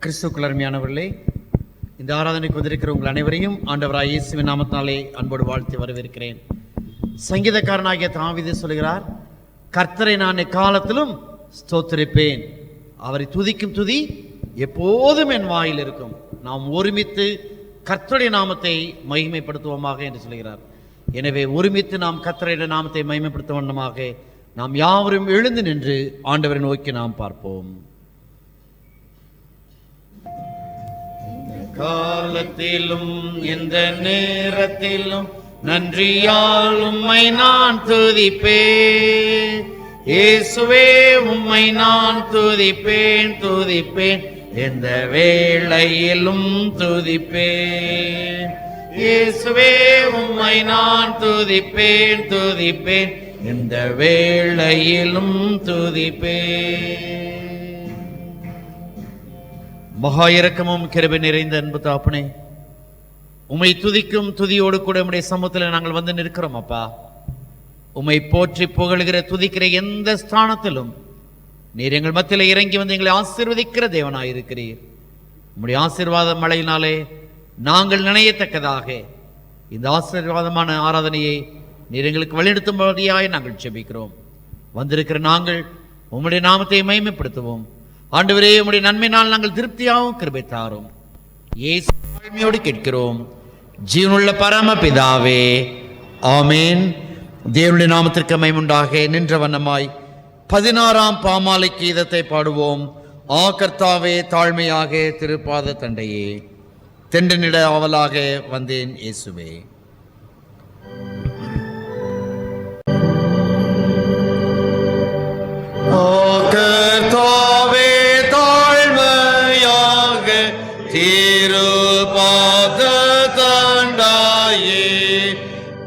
கிறிஸ்துவுக்குள் அருமையானவர்களே, இந்த ஆராதனைக்கு வந்திருக்கிற உங்கள் அனைவரையும் ஆண்டவராய் இயேசுவின் நாமத்தினாலே அன்போடு வாழ்த்தி வரவேற்கிறேன். சங்கீதக்காரனாகிய தாவீது சொல்கிறார், கர்த்தரை நான் எக்காலத்திலும் ஸ்தோத்திரிப்பேன், அவரை துதிக்கும் துதி எப்போதும் என் வாயில் இருக்கும். நாம் ஒருமித்து கர்த்தருடைய நாமத்தை மகிமைப்படுத்துவோமாக என்று சொல்கிறார். எனவே ஒருமித்து நாம் கர்த்தருடைய நாமத்தை மகிமைப்படுத்த வண்ணமாக நாம் யாவரும் எழுந்து நின்று ஆண்டவரை நோக்கி நாம் பார்ப்போம். காலத்திலும் இந்த நேரத்திலும் நன்றியால் உம்மை நான் துதிப்பேன். இயேசுவே உம்மை நான் துதிப்பேன் துதிப்பேன், எந்த வேளையிலும் துதிப்பேன். இயேசுவே உம்மை நான் துதிப்பேன் துதிப்பேன், எந்த வேளையிலும் துதிப்பேன். மகா இரக்கமும் கிருபை நிறைந்த அன்பு தகப்பனே, உம்மை துதிக்கும் துதியோடு கூட உம்முடைய சமூகத்தில் நாங்கள் வந்து நிற்கிறோம். அப்பா, உம்மை போற்றி புகழ்கிற துதிக்கிற எந்த ஸ்தானத்திலும் நீர் எங்கள் மத்தியில் இறங்கி வந்து எங்களை ஆசீர்வதிக்கிற தேவனாயிருக்கிறீர். உம்முடைய ஆசீர்வாத மழையினாலே நாங்கள் நினையத்தக்கதாக இந்த ஆசீர்வாதமான ஆராதனையை நீர் எங்களுக்கு வழிநடத்தும்படியாய் நாங்கள் ஜெபிக்கிறோம். வந்திருக்கிற நாங்கள் உம்முடைய நாமத்தை மகிமைப்படுத்துவோம். ஆண்டவரே, உம்முடைய நன்மையினால் நாங்கள் திருப்தியாகவும் கிருபை தாரும். இயேசு தாழ்மையோடு கேட்கிறோம் ஜீவனுள்ள பரமபிதாவே, ஆமேன். தேவனுடைய நாமத்திற்கு மகிமையுண்டாக. நின்ற வண்ணமாய் 16ஆம் பாமாலை கீதத்தை பாடுவோம். ஆ கர்த்தாவே, தாழ்மையாக திருப்பாத தண்டையே, தெண்டனிட ஆவலாக வந்தேன் இயேசுவே. திருபாத தண்டாயே,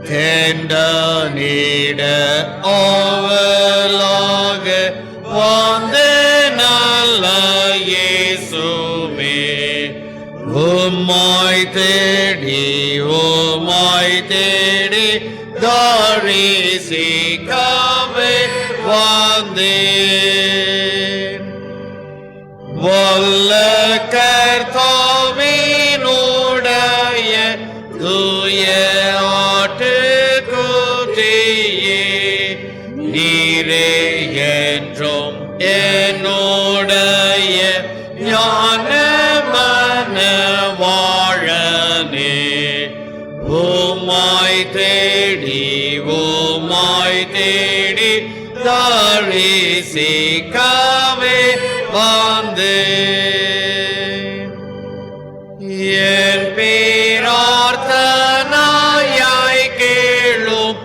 தெண்டனிட ஆவலாக வந்தே நல்ல இயேசுவே. உம்மாய் தேடி தரிசிக்கவே வந்தேன். வல்ல கர்த்தாவினுடைய தூய ஆட்டுக்குட்டியே, நீரே என்றும் என்னுடைய ஞானமான வாழனே. உம்மாய் தேடி தரிசிக்கவே வந்தேன். என் பிரார்த்தனையை கேளும்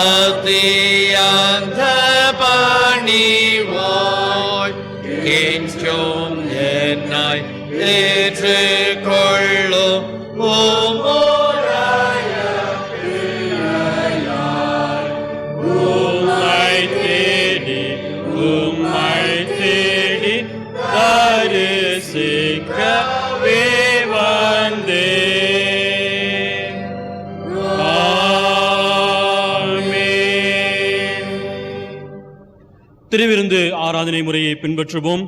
அத்தியந்த பணிவாய், கெஞ்சும் என்னை ஏற்றுக்கொள்ளும் உம்முடைய பிள்ளையாய். உம்மை தேடி தரிசிக்கவே வந்தேன். ஆமென். திருவிருந்து ஆராதனை முறையை பின்பற்றுவோம்.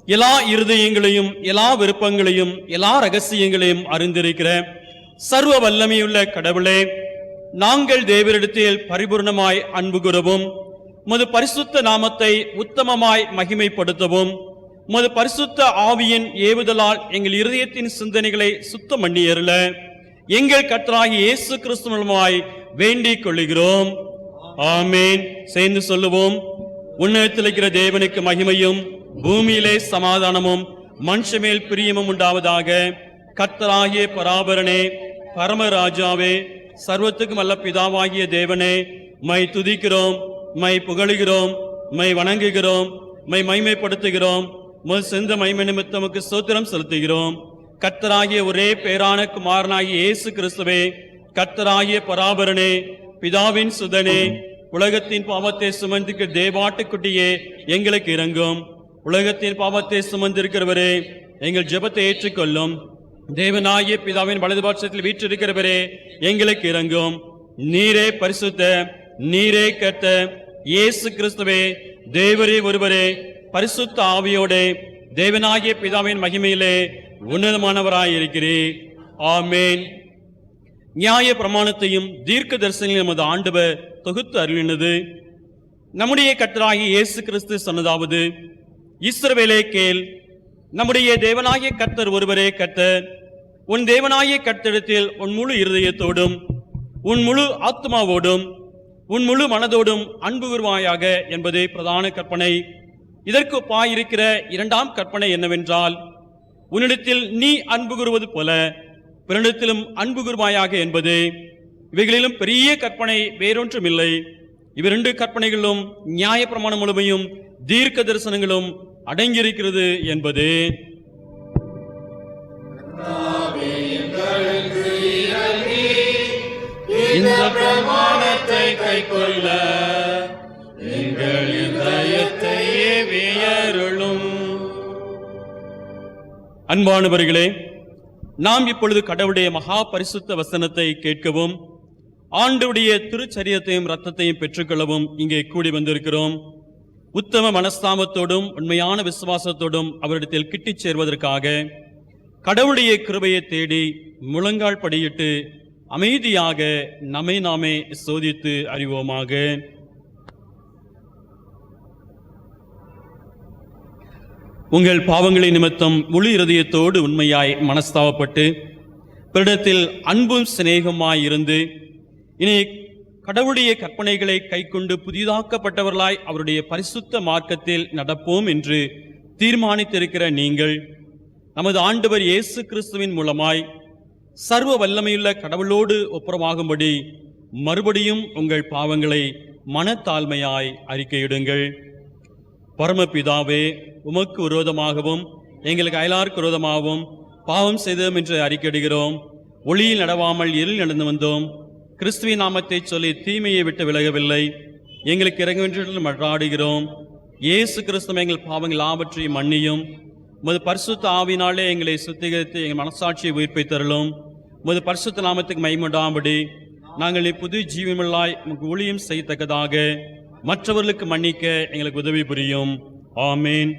எல்லா இருதயங்களையும், எல்லா விருப்பங்களையும், எல்லா ரகசியங்களையும் அறிந்திருக்கிற சர்வ வல்லமையுள்ள கடவுளே, நாங்கள் தேவரிடத்தில் பரிபூர்ணமாய் அன்பு கூறவும், உமது பரிசுத்த நாமத்தை உத்தமமாய் மகிமைப்படுத்தவும், உமது பரிசுத்த ஆவியின் ஏவுதலால் எங்கள் இருதயத்தின் சிந்தனைகளை சுத்தம் பண்ணியருள எங்கள் கர்த்தராகிய இயேசு கிறிஸ்து மூலமாய் வேண்டிக் கொள்கிறோம். ஆமேன். சேர்ந்து சொல்லுவோம். உன்னதத்தில் இருக்கிற தேவனுக்கு மகிமையும், பூமியிலே சமாதானமும், மனுஷமேல் பிரியமும் உண்டாவதாக. கர்த்தராகிய பராபரனே, பரமராஜாவே, சர்வத்துக்கும் அல்ல பிதாவாகிய தேவனே, மை துதிக்கிறோம், மை புகழுகிறோம், மை வணங்குகிறோம், மை மகிமைப்படுத்துகிறோம். முழு செந்த மகிமை நிமித்தமுக்கு ஸ்தோத்திரம் செலுத்துகிறோம். கர்த்தராகிய ஒரே பேரான குமாரனாகிய இயேசு கிறிஸ்துவே, கர்த்தராகிய பராபரனே, பிதாவின் சுதனே, உலகத்தின் பாவத்தை சுமந்திருக்கிற தேவாட்டுக்குட்டியே, எங்களுக்கு இரங்கும். உலகத்தின் பாவத்தை சுமந்திருக்கிறவரே, எங்கள் ஜெபத்தை ஏற்றுக்கொள்ளும். தேவனாகிய பிதாவின் வலது பட்சத்தில் வீற்றிருக்கிறவரே, எங்களுக்கு இரங்கும். நீரே பரிசுத்த, நீரே கர்த்தர், இயேசு கிறிஸ்துவே, தேவரே ஒருவரே, பரிசுத்த ஆவியோடே தேவனாகிய பிதாவின் மகிமையிலே உன்னதமானவராயிருக்கிறீர். ஆமென். நியாய பிரமாணத்தையும் தீர்க்க தரிசனங்களையும் நமது ஆண்டவர் தொகுத்து அருளினது. நம்முடைய கர்த்தராகிய இயேசு கிறிஸ்து சொன்னதாவது: இஸ்ரவேலே கேள், நம்முடைய தேவனாகிய கர்த்தர் ஒருவரே கர்த்தர். உன் தேவனாகிய கர்த்தரிடத்தில் உன் முழு இருதயத்தோடும் உன் முழு ஆத்மாவோடும் உன் முழு மனதோடும் அன்பு கூர்வாயாக என்பதே பிரதான கற்பனை. இதற்கு ஒப்பாயிருக்கிற இரண்டாம் கற்பனை என்னவென்றால், உன்னிடத்தில் நீ அன்பு கூறுவது போல பிறனிடத்திலும் அன்பு கூர்வாயாக என்பது. இவைகளிலும் பெரிய கற்பனை வேறொன்றுமில்லை. இவ்விரண்டு கற்பனைகளும் நியாய பிரமாணம் முழுமையும் தீர்க்க தரிசனங்களும் அடங்கியிருக்கிறது என்பது. இந்த பிரமாணத்தை கைக்கொள்ள எங்கள் இதயத்தையே வியருளும். அன்பானவர்களே, நாம் இப்பொழுது கடவுளுடைய மகா பரிசுத்த வசனத்தை கேட்கவும் ஆண்டவருடைய திருச்சரியத்தையும் இரத்தத்தையும் பெற்றுக்கொள்ளவும் இங்கே கூடி வந்திருக்கிறோம். உத்தம மனஸ்தாபத்தோடும் உண்மையான விசுவாசத்தோடும் அவரிடத்தில் கிட்டிச் சேர்வதற்காக கடவுளுடைய கிருபையை தேடி முழங்கால் படியிட்டு அமைதியாக நம்மை நாமே சோதித்து அறிவோமாக. உங்கள் பாவங்களை நிமித்தம் முழு இருதயத்தோடு உண்மையாய் மனஸ்தாபப்பட்டு பிறரிடத்தில் அன்பும் சிநேகமாய் இருந்து இனி கடவுளுடைய கற்பனைகளை கைக்கொண்டு புதிதாக்கப்பட்டவர்களாய் அவருடைய பரிசுத்த மார்க்கத்தில் நடப்போம் என்று தீர்மானித்திருக்கிற நீங்கள் நமது ஆண்டவர் இயேசு கிறிஸ்துவின் மூலமாய் சர்வ வல்லமையுள்ள கடவுளோடு ஒப்புரமாகும்படி மறுபடியும் உங்கள் பாவங்களை மனத்தாழ்மையாய் அறிக்கையிடுங்கள். பரமபிதாவே, உமக்கு விரோதமாகவும் எங்களுக்கு அயலாருக்கு விரோதமாகவும் பாவம் செய்தோம் என்று அறிக்கையிடுகிறோம். ஒளியில் நடவாமல் இருளில் நடந்து வந்தோம். கிறிஸ்துவின் நாமத்தை சொல்லி தீமையை விட்டு விலகவில்லை. எங்களுக்கு இறங்குகின்ற மன்றாடுகிறோம். இயேசு கிறிஸ்து எங்கள் பாவங்கள் ஆவற்றையும் மன்னியும். உமது பரிசுத்த ஆவினாலே எங்களை சுத்திகரித்து எங்கள் மனசாட்சியை உயிர்ப்பை தருளும். உமது பரிசுத்த நாமத்துக்கு மகிமையுண்டாம்படி நாங்கள் புது ஜீவனுள்ளாய் உமக்கு ஊழியம் செய்யத்தக்கதாக மற்றவர்களுக்கு மன்னிக்க எங்களுக்கு உதவி புரியும். ஆமீன்.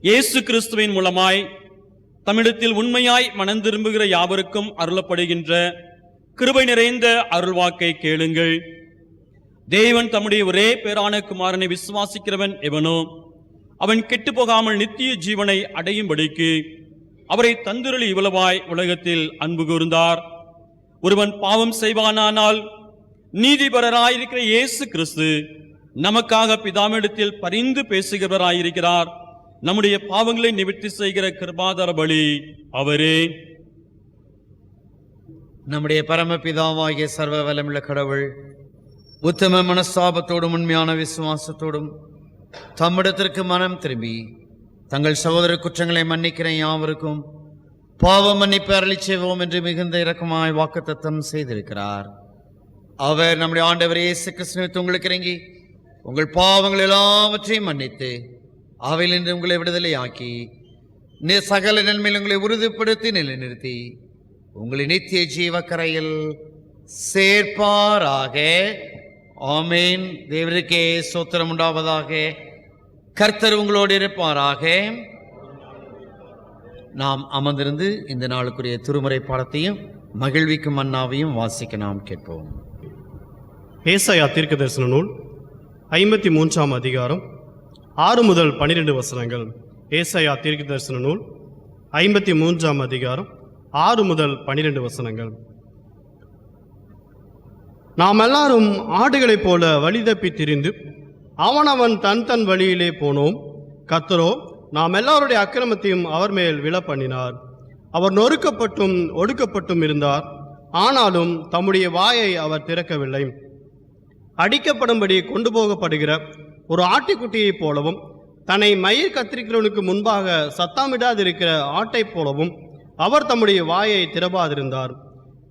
இயேசு கிறிஸ்துவின் மூலமாய் தமிழத்தில் உண்மையாய் மனம் திரும்புகிற யாவருக்கும் அருளப்படுகின்ற கிருபை நிறைந்த அருள்வாக்கை கேளுங்கள். தேவன் தம்முடைய ஒரே பேரான குமாரனை விசுவாசிக்கிறவன் எவனோ அவன் கெட்டு போகாமல் நித்திய ஜீவனை அடையும்படிக்கு அவரை தந்துருளி இவ்வளவாய் உலகத்தில் அன்பு கூர்ந்தார். ஒருவன் பாவம் செய்வானானால் நீதிபரராயிருக்கிற இயேசு கிறிஸ்து நமக்காக பிதாவிடத்தில் பரிந்து பேசுகிறவராயிருக்கிறார். நம்முடைய பாவங்களை நிவர்த்தி செய்கிற கிருபாதார பலி அவரே. நம்முடைய பரமபிதாவாகிய சர்வ வல்லமுள்ள கடவுள் உத்தம மனஸ்தாபத்தோடும் உண்மையான விசுவாசத்தோடும் தம்மிடத்திற்கு மனம் திரும்பி தங்கள் சகோதர குற்றங்களை மன்னிக்கிற யாவருக்கும் பாவ மன்னிப்பு அருளி செய்வோம் என்று மிகுந்த இரக்கமாய் வாக்குத்தத்தம் செய்திருக்கிறார். அவர் நம்முடைய ஆண்டவர் இயேசு கிறிஸ்துவிற்கு உங்களுக்கு இறங்கி உங்கள் பாவங்கள் எல்லாவற்றையும் மன்னித்து அவையிலிருந்து உங்களை விடுதலையாக்கி சகல நன்மையில் உங்களை உறுதிப்படுத்தி நிலைநிறுத்தி உங்களை நித்திய ஜீவக்கரையில் சேர்ப்பாராக. ஆமீன். தேவருக்கே ஸ்தோத்திரம் உண்டாவதாக. கர்த்தர் உங்களோடு இருப்பாராக. நாம் அமர்ந்திருந்து இந்த நாளுக்குரிய திருமுறை பாடத்தையும் மகிழ்விக்கும் மன்னாவையும் வாசிக்க நாம் கேட்போம். ஏசாயா தீர்க்கதரிசன நூல் 53ஆம் அதிகாரம் 6 முதல் 12 வசனங்கள். ஏசாயா தீர்க்கதரிசன நூல் 53ஆம் அதிகாரம் 6 முதல் 12 வசனங்கள். நாம் எல்லாரும் ஆடுகளைப் போல வழி தப்பி திரிந்து அவனவன் தன் வழியிலே போனோம். கர்த்தரோ நாம் எல்லாருடைய அக்கிரமத்தையும் அவர் மேல் விழ பண்ணினார். அவர் நொறுக்கப்பட்டும் ஒடுக்கப்பட்டும் இருந்தார், ஆனாலும் தம்முடைய வாயை அவர் திறக்கவில்லை. அடிக்கப்படும்படி கொண்டு போகப்படுகிற ஒரு ஆட்டுக்குட்டியைப் போலவும் தன்னை மயிர் கத்திரிக்கிறவனுக்கு முன்பாக சத்தமிடாதிருக்கிற ஆட்டைப் போலவும் அவர் தம்முடைய வாயை திறப்பாதிருந்தார்.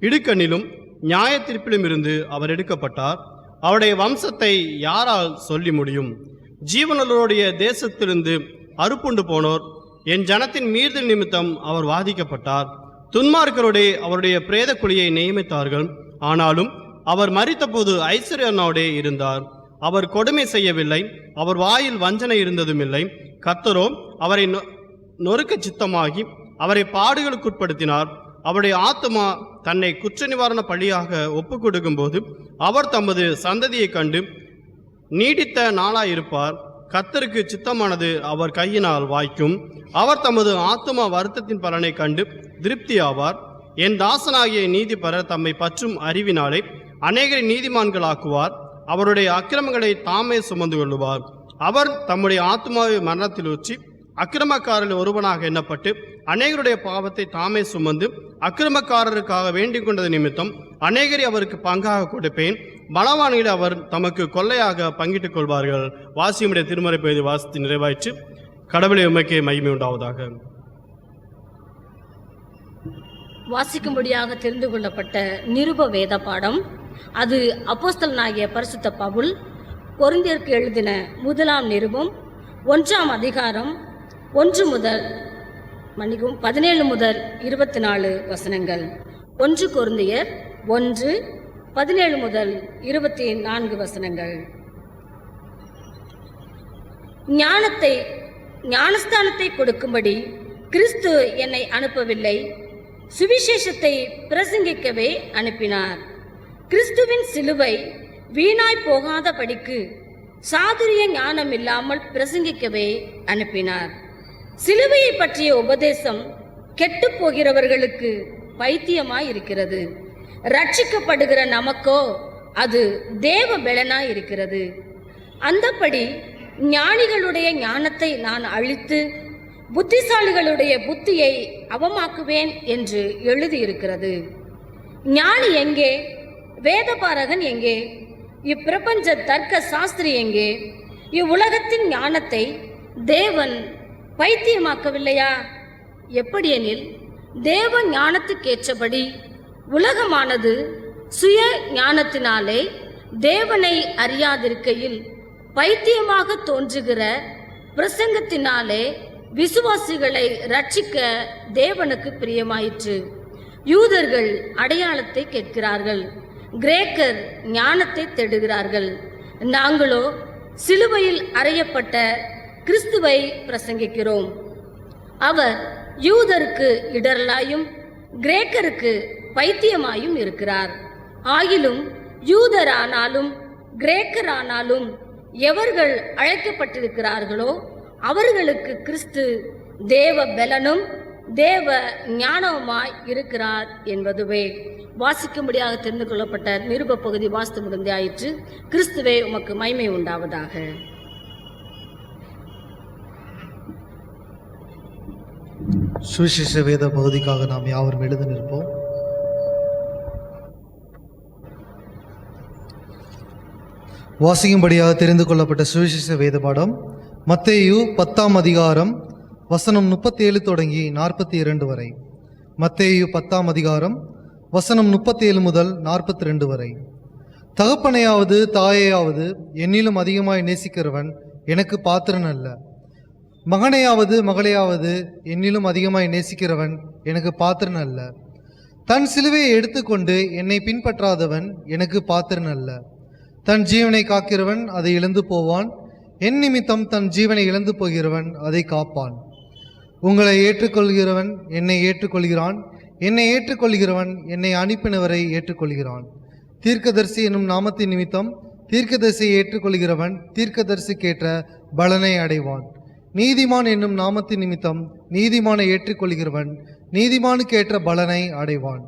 இடுக்கண்ணிலும் நியாய தீர்ப்பிலும் இருந்து அவர் எடுக்கப்பட்டார். அவருடைய வம்சத்தை யாரால் சொல்லி முடியும்? ஜீவனர்களுடைய தேசத்திலிருந்து அறுப்புண்டு போனோர் என் ஜனத்தின் மீறுதல் நிமித்தம் அவர் வாதிக்கப்பட்டார். துன்மார்க்கரோடே அவருடைய பிரேத குழியை நியமித்தார்கள், ஆனாலும் அவர் மரித்தபோது ஐஸ்வர்யனோடே இருந்தார். அவர் கொடுமை செய்யவில்லை, அவர் வாயில் வஞ்சனை இருந்ததுமில்லை. கர்த்தரோ அவரை நொறுக்க சித்தமாகி அவரை பாடுகளுக்குட்படுத்தினார். அவருடைய ஆத்மா தன்னை குற்ற நிவாரண பலியாக ஒப்பு கொடுக்கும்போது அவர் தமது சந்ததியை கண்டு நீடித்த நாளாயிருப்பார். கர்த்தருக்கு சித்தமானது அவர் கையினால் வாய்க்கும். அவர் தமது ஆத்மா வருத்தத்தின் பலனை கண்டு திருப்தி ஆவார். என் தாசனாகிய நீதிபரர் தம்மை பற்றும் அறிவினாலே அநேகரை நீதிமான்களாக்குவார். அவருடைய அக்கிரமங்களை தாமே சுமந்து கொள்ளுவார். அவர் தம்முடைய ஆத்மாவை மரணத்தில் ஊற்றி அக்கிரமக்காரரில் ஒருவனாக எண்ணப்பட்டு அநேகருடைய பாவத்தை தாமே சுமந்து அக்கிரமக்காரருக்காக வேண்டிக் கொண்டது நிமித்தம் அநேகரை அவருக்கு பங்காக கொடுப்பேன். பலவான்களை அவர் தமக்கு கொள்ளையாக பங்கிட்டுக் கொள்வார்கள். வாசியுடைய திருமறை பகுதி வாசித்து நிறைவாயிற்று. கடவுளை உமைக்கே மகிமை உண்டாவதாக. வாசிக்கும்படியாக தெரிந்து கொள்ளப்பட்ட நிருப வேத பாடம் அது அப்போஸ்தலனாகிய பரிசுத்த பவுல் கொரிந்தியருக்கு எழுதின முதலாம் நிருபம் 1ஆம் அதிகாரம் 17 முதல் 24 வசனங்கள். 1 கொரிந்தியர் 1:17 முதல் 24 வசனங்கள். ஞானஸ்தானத்தை கொடுக்கும்படி கிறிஸ்து என்னை அனுப்பவில்லை, சுவிசேஷத்தை பிரசங்கிக்கவே அனுப்பினார். கிறிஸ்துவின் சிலுவை வீணாய் போகாதபடிக்கு சாதுரிய ஞானம் இல்லாமல் பிரசங்கிக்கவே அனுப்பினார். சிலுவையை பற்றிய உபதேசம் கெட்டு போகிறவர்களுக்கு பைத்தியமாய் இருக்கிறது, ரட்சிக்கப்படுகிற நமக்கோ அது தேவ பெலனாய் இருக்கிறது. அந்தப்படி ஞானிகளுடைய ஞானத்தை நான் அழித்து புத்திசாலிகளுடைய புத்தியை அவமாக்குவேன் என்று எழுதியிருக்கிறது. ஞானி எங்கே? வேதபாரகன் எங்கே? இப்பிரபஞ்ச தர்க்க சாஸ்திரி எங்கே? இவ்வுலகத்தின் ஞானத்தை தேவன் பைத்தியமாக்கவில்லையா? எப்படியெனில் தேவ ஞானத்துக்கேற்றபடி உலகமானது சுய ஞானத்தினாலே தேவனை அறியாதிருக்கையில் பைத்தியமாக தோன்றுகிற பிரசங்கத்தினாலே விசுவாசிகளை ரட்சிக்க தேவனுக்கு பிரியமாயிற்று. யூதர்கள் அடையாளத்தை கேட்கிறார்கள், கிரேக்கர் ஞானத்தை தேடுகிறார்கள். நாங்களோ சிலுவையில் அறையப்பட்ட கிறிஸ்துவை பிரசங்கிக்கிறோம். அவர் யூதருக்கு இடரலாயும் கிரேக்கருக்கு பைத்தியமாயும் இருக்கிறார். ஆகிலும் யூதரானாலும் கிரேக்கரானாலும் எவர்கள் அழைக்கப்பட்டிருக்கிறார்களோ அவர்களுக்கு கிறிஸ்து தேவ பெலனும் தேவ ஞானவுமாய் இருக்கிறார் என்பதுவே. வாசிக்கும்படியாக தெரிந்து கொள்ளப்பட்ட நிருப பகுதி வாசித்து முடிந்தாயிற்று. கிறிஸ்துவே உமக்கு மகிமை உண்டாவதாக. சுவிசேஷ வேத பகுதிக்காக நாம் யாவரும் எழுத நிற்போம். வாசிக்கும்படியாக தெரிந்து கொள்ளப்பட்ட சுவிசேஷ வேத பாடம் மத்தேயு 10ஆம் அதிகாரம் வசனம் 37 தொடங்கி 42 வரை. மத்தேயு 10ஆம் அதிகாரம் வசனம் 37 முதல் 42 வரை. தகப்பனையாவது தாயையாவது என்னிலும் அதிகமாய் நேசிக்கிறவன் எனக்கு பாத்திரன் அல்ல. மகனையாவது மகளையாவது என்னிலும் அதிகமாய் நேசிக்கிறவன் எனக்கு பாத்திரன் அல்ல. தன் சிலுவையை எடுத்துக்கொண்டு என்னை பின்பற்றாதவன் எனக்கு பாத்திரன் அல்ல. தன் ஜீவனை காக்கிறவன் அதை இழந்து போவான். என் நிமித்தம் தன் ஜீவனை இழந்து போகிறவன் அதை காப்பான். உங்களை ஏற்றுக்கொள்கிறவன் என்னை ஏற்றுக்கொள்கிறான், என்னை ஏற்றுக்கொள்கிறவன் என்னை அனுப்பினவரை ஏற்றுக்கொள்கிறான். தீர்க்கதரிசி என்னும் நாமத்தின் நிமித்தம் தீர்க்கதரிசியை ஏற்றுக்கொள்கிறவன் தீர்க்கதரிசிக்கேற்ற பலனை அடைவான். நீதிமான் என்னும் நாமத்தின் நிமித்தம் நீதிமானை ஏற்றுக்கொள்கிறவன் நீதிமானுக்கேற்ற பலனை அடைவான்.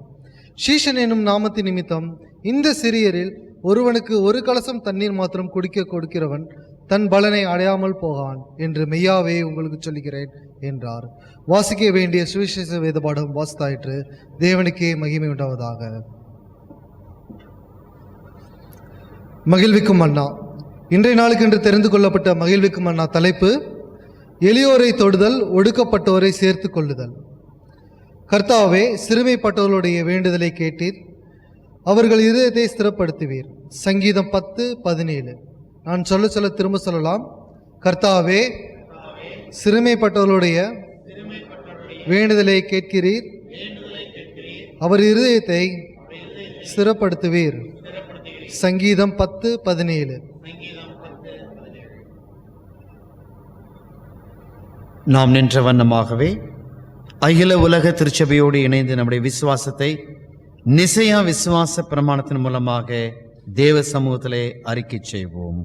சீஷன் என்னும் நாமத்தின் நிமித்தம் இந்த சிறியரில் ஒருவனுக்கு ஒரு கலசம் தண்ணீர் மாத்திரம் குடிக்க கொடுக்கிறவன் தன் பலனை அடையாமல் போகான் என்று மெய்யாவே உங்களுக்கு சொல்லுகிறேன் என்றார். வாசிக்க வேண்டிய சுவிசேஷ வேத பாடம் வாசித்தாயிற்று. தேவனுக்கே மகிமை உண்டாவதாக. மகிழ்விக்கும் அண்ணா. இன்றைய நாளுக்கென்று தெரிந்து கொள்ளப்பட்ட மகிழ்விக்கும் அண்ணா தலைப்பு எளியோரை தொடுதல், ஒடுக்கப்பட்டோரை சேர்த்து கொள்ளுதல். கர்த்தாவே, சிறுமைப்பட்டவர்களுடைய வேண்டுதலை கேட்டீர், அவர்கள் இதயத்தை ஸ்திரப்படுத்துவீர். சங்கீதம் 10:17. நான் சொல்ல திரும்ப சொல்லலாம். கர்த்தாவே, சிறுமைப்பட்டவர்களுடைய வேண்டுதலை கேட்கிறீர், அவர் இருதயத்தை ஸ்திரப்படுத்துவீர். சங்கீதம் 10:17. நாம் நின்ற வண்ணமாகவே அகில உலக திருச்சபையோடு இணைந்து நம்முடைய விசுவாசத்தை நிசையா விசுவாச பிரமாணத்தின் மூலமாக தேவ சமூகத்திலே அறிக்கை செய்வோம்.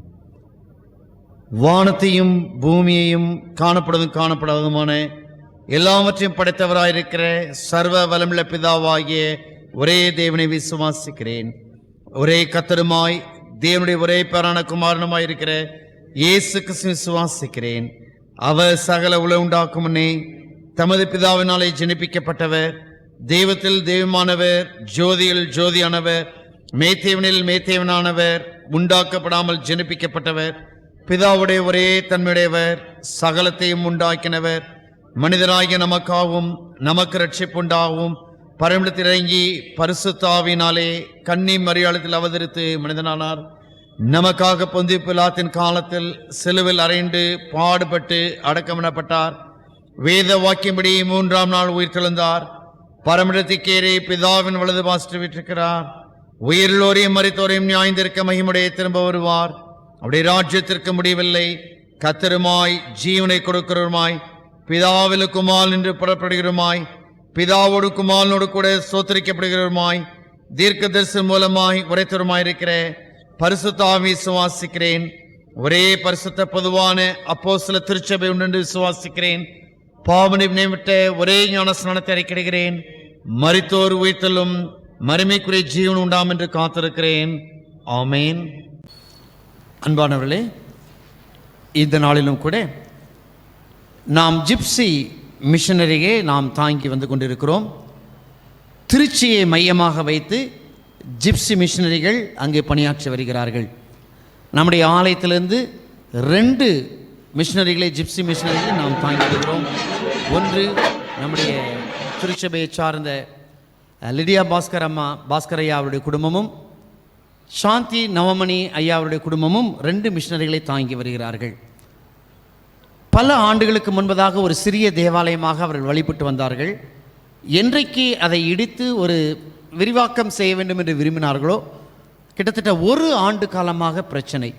வானத்தையும் பூமியையும் காணப்படுவதும் காணப்படாததுமான எல்லாவற்றையும் படைத்தவராயிருக்கிற சர்வ வளமுள்ள பிதாவாகிய ஒரே தேவனை விசுவாசிக்கிறேன். ஒரே கர்த்தருமாய் தேவனுடைய ஒரே பேரான குமாரனுமாய் இருக்கிற இயேசு கிறிஸ்து விசுவாசிக்கிறேன். அவர் சகல உலக உண்டாக்கும் முன்னே தமது பிதாவினாலே ஜனிப்பிக்கப்பட்டவர், தெய்வத்தில் தெய்வமானவர், ஜோதியில் ஜோதியானவர், மேத்தேவனில் மேத்தேவனானவர், உண்டாக்கப்படாமல் ஜனிப்பிக்கப்பட்டவர், பிதாவுடைய ஒரே தன்மையுடையவர், சகலத்தையும் உண்டாக்கினவர், மனிதராகிய நமக்காகவும் நமக்கு ரட்சிப்புண்டாகவும் பரமண்டத்தில் இறங்கி பரிசுத்த ஆவியினாலே கன்னி மரியாளத்தில் அவதரித்து மனிதனானார். நமக்காக பொந்திய பிலாத்தின் காலத்தில் சிலுவில் அறைந்து பாடுபட்டு அடக்கமிடப்பட்டார். வேத வாக்கியம்படி 3ஆம் நாள் உயிர் தெழுந்தார். பரமண்டத்துக்கேறி பிதாவின் வலது பாசிட்டு விட்டிருக்கிறார். உயிரிலோரையும் மரித்தோரையும் நியாய்ந்திருக்க மகிமுடைய திரும்ப வருவார். அவருடைய ராஜ்யத்திற்கு முடிவில்லை. கர்த்தருமாய் ஜீவனை கொடுக்கிறவருமாய் பிதாவிலு குமால் என்று புறப்படுகிறோமாய் பிதாவோடு குமாலனோடு கூட சோத்தரிக்கப்படுகிறவருமாய் தீர்க்க தரிசனம் மூலமாய் உரைத்தருமாயிருக்கிற பரிசுத்த ஆவி விசுவாசிக்கிறேன். ஒரே பரிசுத்த பொதுவான அப்போஸ்தல திருச்சபை உண்டு விசுவாசிக்கிறேன். பாவநிவிட்ட ஒரே ஞான ஸ்நானத்தை அறிக்கையிடுகிறேன். மரித்தோர் உயிர்த்தலும் மறுமைக்குரிய ஜீவன் உண்டாம் என்று காத்திருக்கிறேன். ஆமேன். அன்பானவர்களே, இந்த நாளிலும் கூட நாம் ஜிப்சி மிஷனரியை நாம் தாங்கி வந்து கொண்டிருக்கிறோம். திருச்சியை மையமாக வைத்து ஜிப்சி மிஷனரிகள் அங்கே பணியாற்றி வருகிறார்கள். நம்முடைய ஆலயத்திலிருந்து 2 மிஷனரிகளை ஜிப்சி மிஷனரிகளை நாம் தாங்கி வருகிறோம். ஒன்று நம்முடைய திருச்சபையை சார்ந்த லிடியா பாஸ்கர் ஐயா அவருடைய குடும்பமும், சாந்தி நவமணி ஐயா அவருடைய குடும்பமும் 2 மிஷனரிகளை தாங்கி வருகிறார்கள். பல ஆண்டுகளுக்கு முன்பதாக ஒரு சிறிய தேவாலயமாக அவர்கள் வழிபட்டு வந்தார்கள். என்றைக்கு அதை இடித்து ஒரு விரிவாக்கம் செய்ய வேண்டும் என்று விரும்பினார்களோ, கிட்டத்தட்ட 1 ஆண்டு காலமாக பிரச்சனை,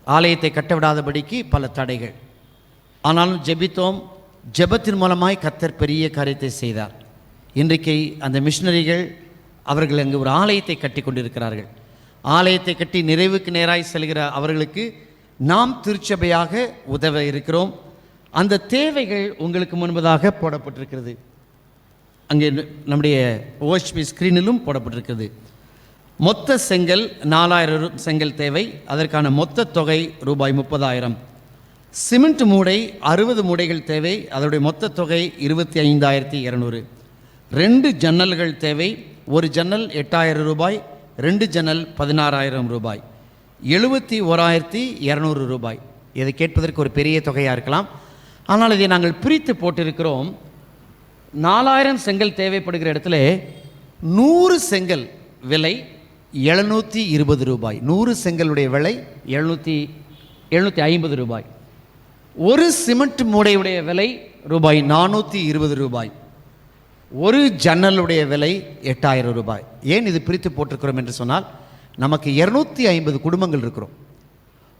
ஆலயத்தை கட்டவிடாதபடிக்கு பல தடைகள். ஆனாலும் ஜெபித்தோம். ஜெபத்தின் மூலமாய் கர்த்தர் பெரிய காரியத்தை செய்தார். இன்றைக்கு அந்த மிஷனரிகள் அவர்கள் அங்கு ஒரு ஆலயத்தை கட்டி கொண்டிருக்கிறார்கள். ஆலயத்தை கட்டி நிறைவுக்கு நேராய் செல்கிற அவர்களுக்கு நாம் திருச்சபையாக உதவ இருக்கிறோம். அந்த தேவைகள் உங்களுக்கு முன்பதாக போடப்பட்டிருக்கிறது. அங்கே நம்முடைய ஓஎச்பி ஸ்க்ரீனிலும் போடப்பட்டிருக்கிறது. மொத்த செங்கல் 4000 செங்கல் தேவை. அதற்கான மொத்த தொகை ரூபாய் 30,000. சிமெண்ட் மூடை 60 மூடைகள் தேவை. அதனுடைய மொத்த தொகை 25,200. 2 ஜன்னல்கள் தேவை. ஒரு ஜன்னல் 8,000 ரூபாய், 2 ஜன்னல் 16,000 ரூபாய், 71,200 ரூபாய். இதை கேட்பதற்கு ஒரு பெரிய தொகையாக இருக்கலாம். ஆனால் இதை நாங்கள் பிரித்து போட்டிருக்கிறோம். 4000 செங்கல் தேவைப்படுகிற இடத்துல 100 செங்கல் விலை 720 ரூபாய். 100 செங்கலுடைய விலை 750 ரூபாய். ஒரு சிமெண்ட் மூடையுடைய விலை ரூபாய் 420 ரூபாய். ஒரு ஜன்னலுடைய விலை 8,000 ரூபாய். ஏன் இது பிரித்து போட்டிருக்கிறோம் என்று சொன்னால், நமக்கு 250 குடும்பங்கள் இருக்கிறோம்.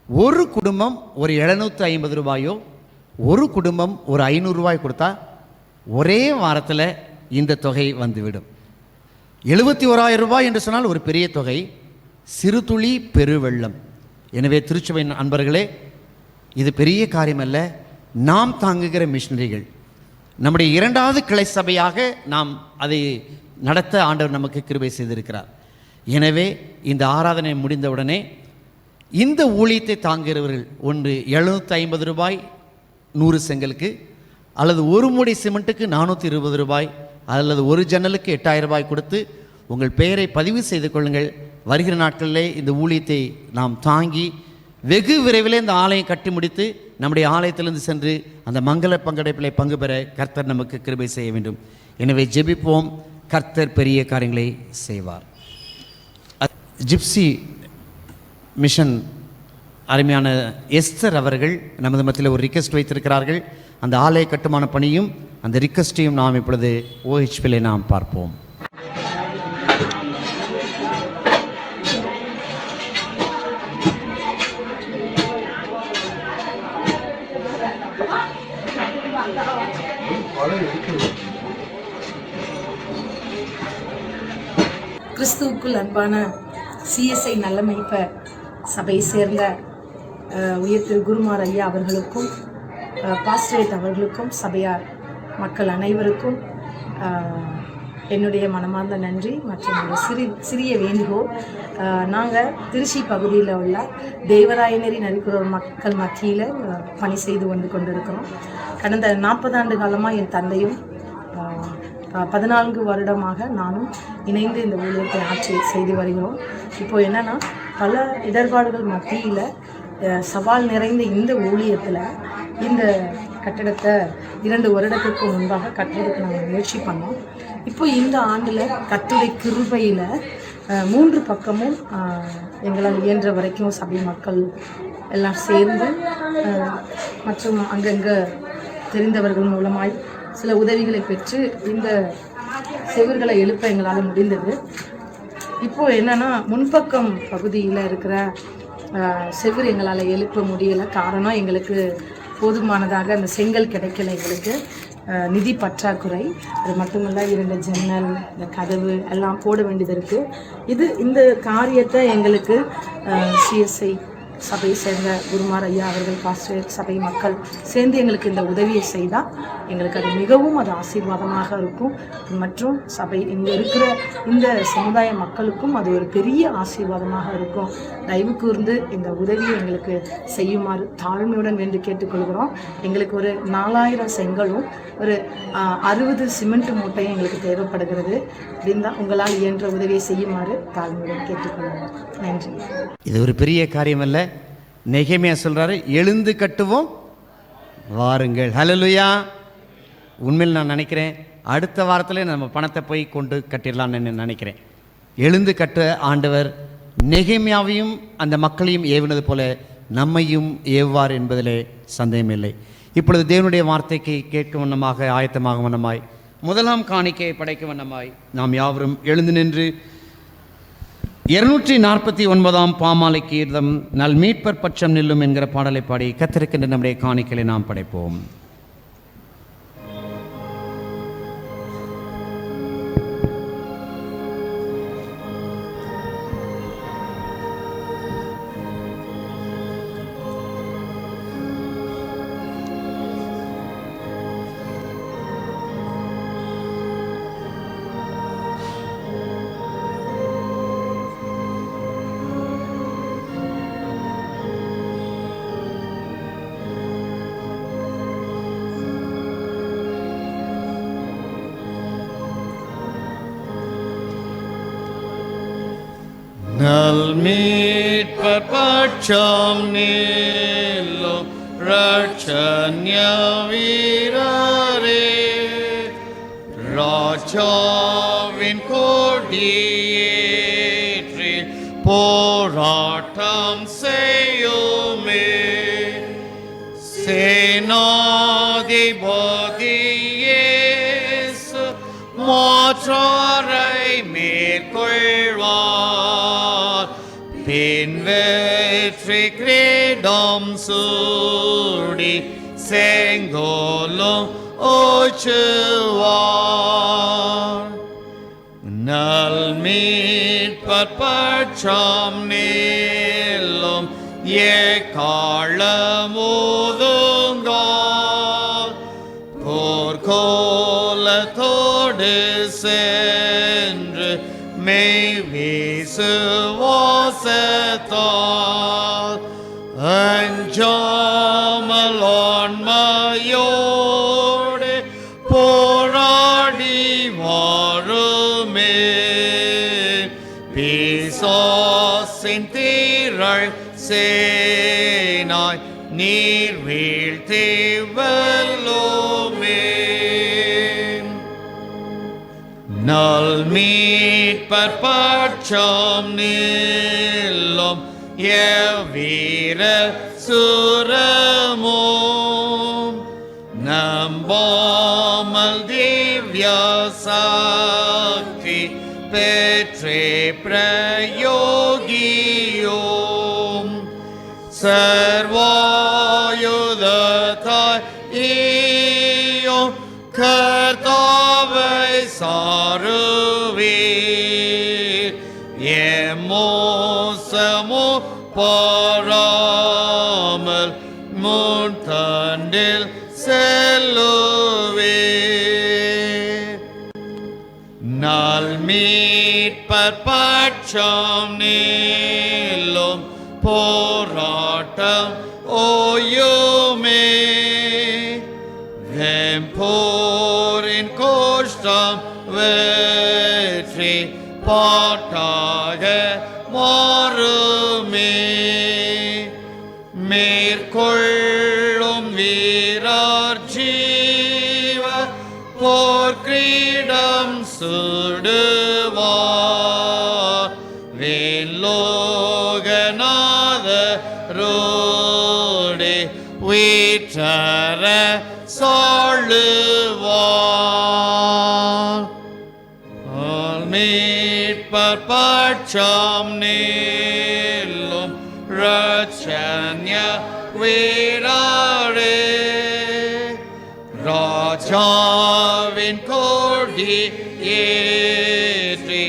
ஒரு குடும்பம் ஒரு 750 ரூபாயோ, ஒரு குடும்பம் ஒரு 500 ரூபாய் கொடுத்தா ஒரே வாரத்தில் இந்த தொகை வந்துவிடும். 71,000 ரூபாய் என்று சொன்னால் ஒரு பெரிய தொகை, சிறு துளி பெருவெள்ளம். எனவே திருச்சபை அன்பர்களே, இது பெரிய காரியம் அல்ல. நாம் தாங்குகிற மிஷனரிகள், நம்முடைய 2வது கிளை சபையாக நாம் அதை நடத்த ஆண்டவர் நமக்கு கிருபை செய்திருக்கிறார். எனவே இந்த ஆராதனை முடிந்தவுடனே இந்த ஊழியத்தை தாங்குகிறவர்கள் ஒன்று 750 ரூபாய் 100 செங்கலுக்கு, அல்லது ஒரு மூடை சிமெண்ட்டுக்கு 420 ரூபாய், அல்லது ஒரு ஜன்னலுக்கு 8,000 ரூபாய் கொடுத்து உங்கள் பெயரை பதிவு செய்து கொள்ளுங்கள். வருகிற நாட்களிலே இந்த ஊழியத்தை நாம் தாங்கி வெகு விரைவில் இந்த ஆலயம் கட்டி முடித்து நம்முடைய ஆலயத்திலிருந்து சென்று அந்த மங்கள பங்கெடுப்பிலே பங்கு பெற கர்த்தர் நமக்கு கிருபை செய்ய வேண்டும். எனவே ஜெபிப்போம். கர்த்தர் பெரிய காரியங்களை செய்வார். ஜிப்சி மிஷன் அருமையான எஸ்தர் அவர்கள் நமது மத்தியில் ஒரு ரிக்வெஸ்ட் வைத்திருக்கிறார்கள். அந்த ஆலய கட்டுமான பணியும் அந்த ரிக்வெஸ்டையும் நாம் இப்பொழுது OHPலே நாம் பார்ப்போம். கிறிஸ்துவுக்குள் அன்பான சிஎஸ்ஐ நல்ல மேய்ப்பர் சபையை சேர்ந்த உயர் திரு குருமார் ஐயா அவர்களுக்கும் பாஸ்டரேட் அவர்களுக்கும் சபையார் மக்கள் அனைவருக்கும் என்னுடைய மனமார்ந்த நன்றி மற்றும் ஒரு சிறிய வேண்டுகோள். நாங்கள் திருச்சி பகுதியில் உள்ள தேவராயநெறி நரிக்குறவர் மக்கள் மத்தியில் பணி செய்து கொண்டிருக்கிறோம். கடந்த 40 ஆண்டு காலமாக என் தந்தையும் 14 வருடமாக நானும் இணைந்து இந்த ஊழியத்தை ஆட்சி செய்து வருகிறோம். இப்போது என்னென்னா, பல இடர்பாடுகள் மத்தியில் சவால் நிறைந்த இந்த ஊழியத்தில் இந்த கட்டடத்தை 2 வருடத்துக்கு முன்பாக கட்டுறதுக்கு நாங்கள் முயற்சி பண்ணோம். இப்போ இந்த ஆண்டில் கர்த்தருடைய கிருபையில் 3 பக்கமும் எங்களால் இயன்ற வரைக்கும் சபை மக்கள் எல்லாம் சேர்ந்து மற்றும் அங்கங்கே தெரிந்தவர்கள் மூலமாய் சில உதவிகளை பெற்று இந்த செவுர்களை எழுப்ப எங்களால் முடிந்தது. இப்போது என்னென்னா, முன்பக்கம் பகுதியில் இருக்கிற செவுர் எங்களால் எழுப்ப முடியலை. காரணம், எங்களுக்கு போதுமானதாக அந்த செங்கல் கிடைக்கல. எங்களுக்கு நிதி பற்றாக்குறை. அது மட்டுமல்ல, 2 ஜன்னல், இந்த கதவு எல்லாம் போட வேண்டியது இருக்குது. இந்த காரியத்தை எங்களுக்கு சிஎஸ்ஐ சபையை சேர்ந்த குருமார் ஐயா அவர்கள், பாஸ்டர், சபை மக்கள் சேர்ந்து எங்களுக்கு இந்த உதவியை செய்தால் எங்களுக்கு அது மிகவும் ஆசீர்வாதமாக இருக்கும். மற்றும் சபை இங்கே இருக்கிற இந்த சமுதாய மக்களுக்கும் அது ஒரு பெரிய ஆசீர்வாதமாக இருக்கும். தயவு கூர்ந்து இந்த உதவியை எங்களுக்கு செய்யுமாறு தாழ்மையுடன் வேண்டி கேட்டுக்கொள்கிறோம். எங்களுக்கு ஒரு 4000 செங்கலும் ஒரு 60 சிமெண்ட் மூட்டையும் எங்களுக்கு தேவைப்படுகிறது. அப்படின்னா உங்களால் இயன்ற உதவியை செய்யுமாறு தாழ்மையுடன் கேட்டுக்கொள்கிறோம். நன்றி. இது ஒரு பெரிய காரியம் அல்ல. நெகேமியா சொல்றாரு, எழுந்து கட்டுவோம் வாருங்கள். ஹல்லேலூயா. உண்மையில் நான் நினைக்கிறேன், அடுத்த வாரத்தில் நம்ம பணத்தை போய் கொண்டு கட்டிடலான்னு நினைக்கிறேன். எழுந்து கட்ட ஆண்டவர் நெகேமியாவையும் அந்த மக்களையும் ஏவினது போல நம்மையும் ஏவார் என்பதிலே சந்தேகமில்லை. இப்பொழுது தேவனுடைய வார்த்தைக்கு கேட்கும் வண்ணமாக, ஆயத்தமாக வண்ணமாய், முதலாம் காணிக்கையை படைக்கும் வண்ணமாய் நாம் யாவரும் எழுந்து நின்று 249 பாமாலை கீர்த்தம் நல் மீட்பர் பட்சம் நில்லும் என்கிற பாடலை பாடி கர்த்தருக்கென்று நம்முடைய காணிக்கையை நாம் படைப்போம். நல் மீட்பர் பட்சம் நில்லும் ரட்சண்ய வீரரே, ராஜாவின் கொடியேற்றி போராட்டம் செய்யுமே, சேனாதிபதி இயேசு மாற்றாரை மேற்கொள்வார், பின் வெற்றி கிரீடம் சூடி செங்கோலும் ஓச்சுவார். நல் மீட்பர் பட்சம் நில்லும் எக்காளம் ஊதுங்கால், போர்க்கோலத்தோடு சென்று மெய் விசுவாசத்தால் அஞ்சாமல் ஆன்மையோடு போராடி வாருமே, பிசாசின் திரள் சேனாய் நீர் வீழ்த்தி வெல்லுமே. நல் மீட்பர் பட்சம் நில்லும் எவ்வீர சூரமும், நம்பாமல் திவ்ய சக்தி பெற்றே பிரயோகியோம், சர்வாயுதத்தாய் ஈயோம் கர்த்தாவை சாருவீர், எம்மோசமோ பாராமல் முன் தண்டில் செல்லுவே. நல் மீட்பர் பட்சம் நீளும் போராட்டம் ஓயுமே. வெம்போரின் கோஷ்டம் வெற்றி பாட்டாக மாறுமே. மேற்கொள்ளும் வீரர் ஜீவ போர்க்கிரீடம் சுடுவார். வேலோகநாதரோடே வீற்றர சாழுவார். மீட்பர் பட்சம் நீளும் ரட்சண்ய வீரரே. ராஜாவின் கொடி ஏற்றி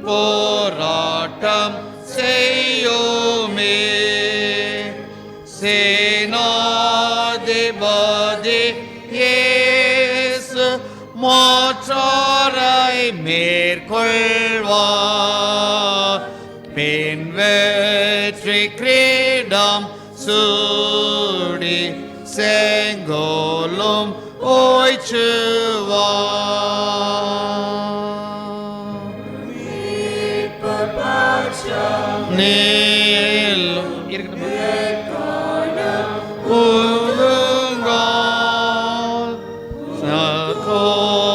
போராட்டம் செய்யுமே. சேனாதிபதி இயேசு மாற்றாரை மேற்கொள்வார். பின் வெற்றி கிரீடம் சூடி செங்கோலும் ஓய்ச்சுவார். நீலும்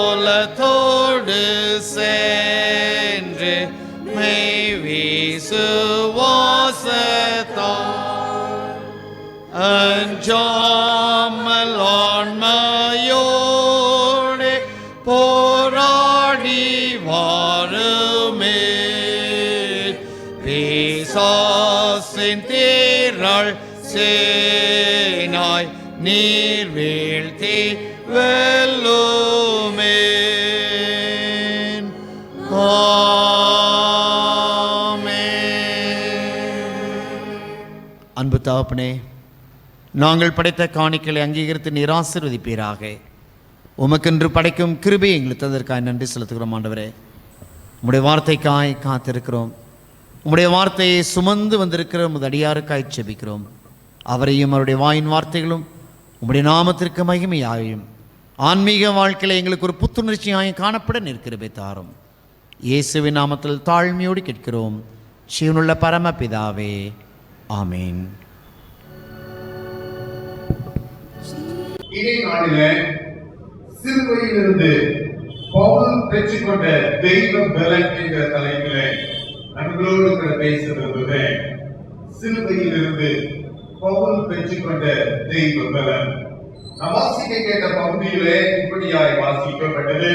கோலத்தோடு சென்று மெய் வீசுவாசத்தால் அஞ்சாமல் ஆன்மையோடு போராடி வாருமே. பிசாசின் திரள் சேனாய் நீர் வீழ்த்தி வெல்லுமே. அன்பு தகப்பனே, நாங்கள் படைத்த காணிக்கைகளை அங்கீகரித்து நீர் ஆசீர்வதிப்பீராக. உமக்கென்று படைக்கும் கிருபை எங்களுக்கு தந்ததற்காக நன்றி செலுத்துகிறோம் ஆண்டவரே. உம்முடைய வார்த்தைக்காய் காத்திருக்கிறோம். உம்முடைய வார்த்தையை சுமந்து வந்திருக்கிற உமது அடியாருக்காய் செபிக்கிறோம். அவரையும் அவருடைய வாயின் வார்த்தைகளும் உம்முடைய நாமத்திற்கு மகிமையாயும் ஆன்மீக வாழ்க்கையில் எங்களுக்கு ஒரு புத்துணர்ச்சியாயும் காணப்பட நிற்கிறபே தாரும். இயேசுவின் நாமத்தில் தாழ்மையோடு கேட்கிறோம் ஜீவனுள்ள பரமபிதாவே, ஆமீன். இதே நாளிலே சிலுவையிலிருந்து பவுல் பெற்றுக்கொண்ட தெய்வ பலன் என்ற தலைப்பிலே நம்மளோடு கூட பேச விரும்புகிறேன். சிலுவையிலிருந்து பவுல் பெற்றுக்கொண்ட தெய்வ பலன். நாம் வாசிக்க கேட்ட பகுதியிலே இப்படியாய் வாசிக்கப்பட்டது.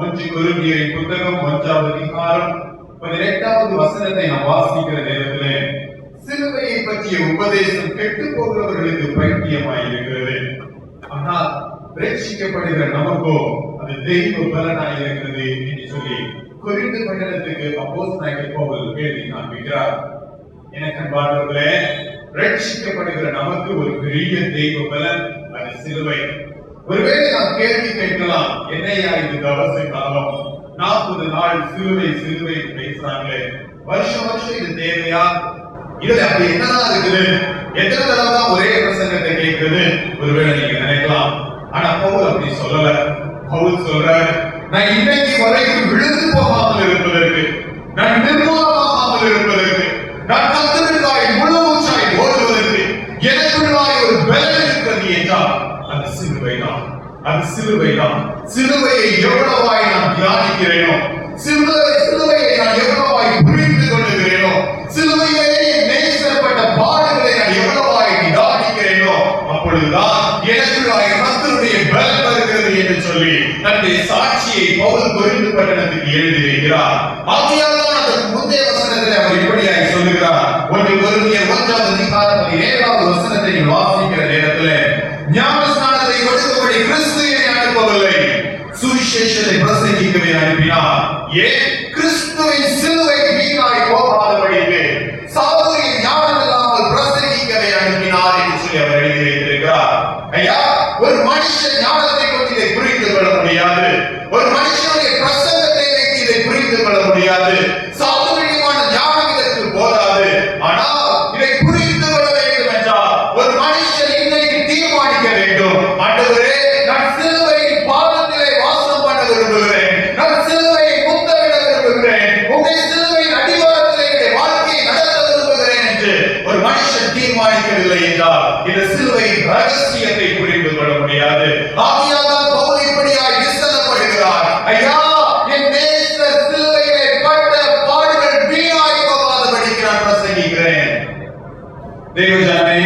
1 கொரிந்தியரின் புத்தகம் 1ஆம் அதிகாரம் 18வது வசனத்தை நாம் வாசிக்கிற நேரத்திலே சிலுவையை பற்றிய உபதேசம் கெட்டு போகிறவர்களுக்கு பைத்தியமாய் இருக்கிறது, ஆனால் ரட்சிக்கப்படுகிற நமக்கோ அது தெய்வ பலனாய் இருக்கிறது என்று சொல்லி கொரிந்து பட்டணத்துக்கு அப்போஸ்தலனாகிய பவுல் எழுதி காண்பிக்கிறார். எனக்கு அன்பானவர்களே, ரட்சிக்கப்படுகிற நமக்கு ஒரு பெரிய தெய்வ பலன், அது சிலுவை. ஒருவேளை நாம் கேள்வி கேட்கலாம், என்னையா இது தவச காலம் 40 நாள் சிலுவை சிலுவை பேசுறாங்களே, வருஷம் வருஷம் இது தேவையா? இதுல அப்படி என்னதான் இருக்குது? எத்தனை தடவை தான் ஒரே பிரசங்கத்தை கேட்கிறது ஒருவேளை நீங்க நினைக்கலாம். ஆனா பவுல் அப்படி சொல்லல. பவுல் சொல்றார், நான் இன்னைக்கு வரைக்கும் விழுந்து போகாமல் இருப்பதற்கு, நான் நிர்மூலமாகாமல் இருப்பதற்கு, நான் கர்த்தருக்காய் முழு மூச்சாய் ஓடுவதற்கு எனக்குள்ளாய் ஒரு பலன் இருக்கிறது என்றால் அது சிலுவைதான். அது சிலுவைதான். சிலுவையை எவ்வளவாய் நான் தியானிக்கிறேனோ, சிலுவையை நான் எவ்வளவாய் புரிந்து கொள்ளுகிறேனோ, சிலுவையிலே நேசப்பட்ட பாடுகளை நான் எவ்வளவாய் தியானிக்கிறேனோ, அப்பொழுதுதான் எனக்குள்ளாய் கர்த்தருடைய பலன் வருகிறது என்று சொல்லி தன்னுடைய சாட்சியை பவுல் கொரிந்து பட்டணத்துக்கு எழுதியிருக்கிறார். ஆகையால்தான் அதற்கு முந்தைய வசனத்தில் அவர் இப்படியாய் சொல்லுகிறார். 1 கொரிந்தியர் 1ஆம் அதிகாரம் 17வது வசனத்தை வாசிக்கிற நேரத்தில், ஞானஸ்நானத்தை கொடுக்கும்படி கிறிஸ்து என்னை அனுப்பவில்லை, சுவிசேஷத்தை பிரசங்கிக்கவே அனுப்பினார். ஏன்? கிறிஸ்துவின் சிலுவை வீணாய் ரகசியத்தை புரிந்து கொள்ள முடியாது. ஆகையால் தான் பவுல் இப்படியாய் விசனப்படுகிறார். ஐயா, என் நேசர் சிலுவையிலே பட்ட பாடுகள் வீணாய் போகாதபடிக்கு நான் பிரசங்கிக்கிறேன். தேவஜனமே,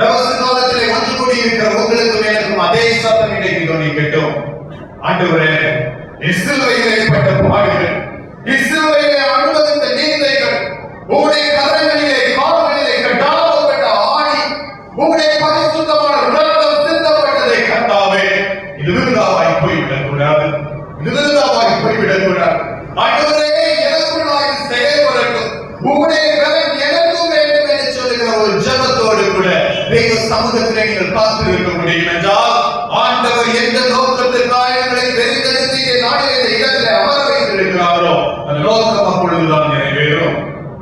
தவச காலத்திலே வந்து கூடியிருக்கிற உங்களுக்கும் எனக்கும் அதே சத்தம் இன்றைக்கு தொனிக்கட்டும். ஆண்டவரே, சிலுவையிலே பட்ட பாடுகள், சிலுவையிலே அனுபவித்த நீந்தைகள், உங்களுடைய கரங்களிலே கால்களிலே கட்டாக்கப்பட்ட ஆணி, உங்களுடைய பரிசுத்தமான இரத்தம் சிந்தப்பட்டதை கர்த்தாவே, இது விருதாவாய் போய்விடக் கூடாது, இது விருதாவாய் போய்விடக் கூடாது. ஆண்டவரே, எனக்குள்ளாய் செயல்படட்டும், உங்களுடைய கரம் எனக்கும் வேண்டும் என்று சொல்லுகிற ஒரு ஜெபத்தோடு கூட தெய்வ சமூகத்திலே நீங்கள் காத்திருக்க முடியும் என்றால், ஆண்டவர் எந்த நோக்கத்திற்காக எங்களை தெரிந்தெடுத்து இந்த நாளில் இந்த இடத்திலே அமர வைத்திருக்கிறாரோ அந்த நோக்கம் அப்பொழுதுதான் நிறைவேறும்.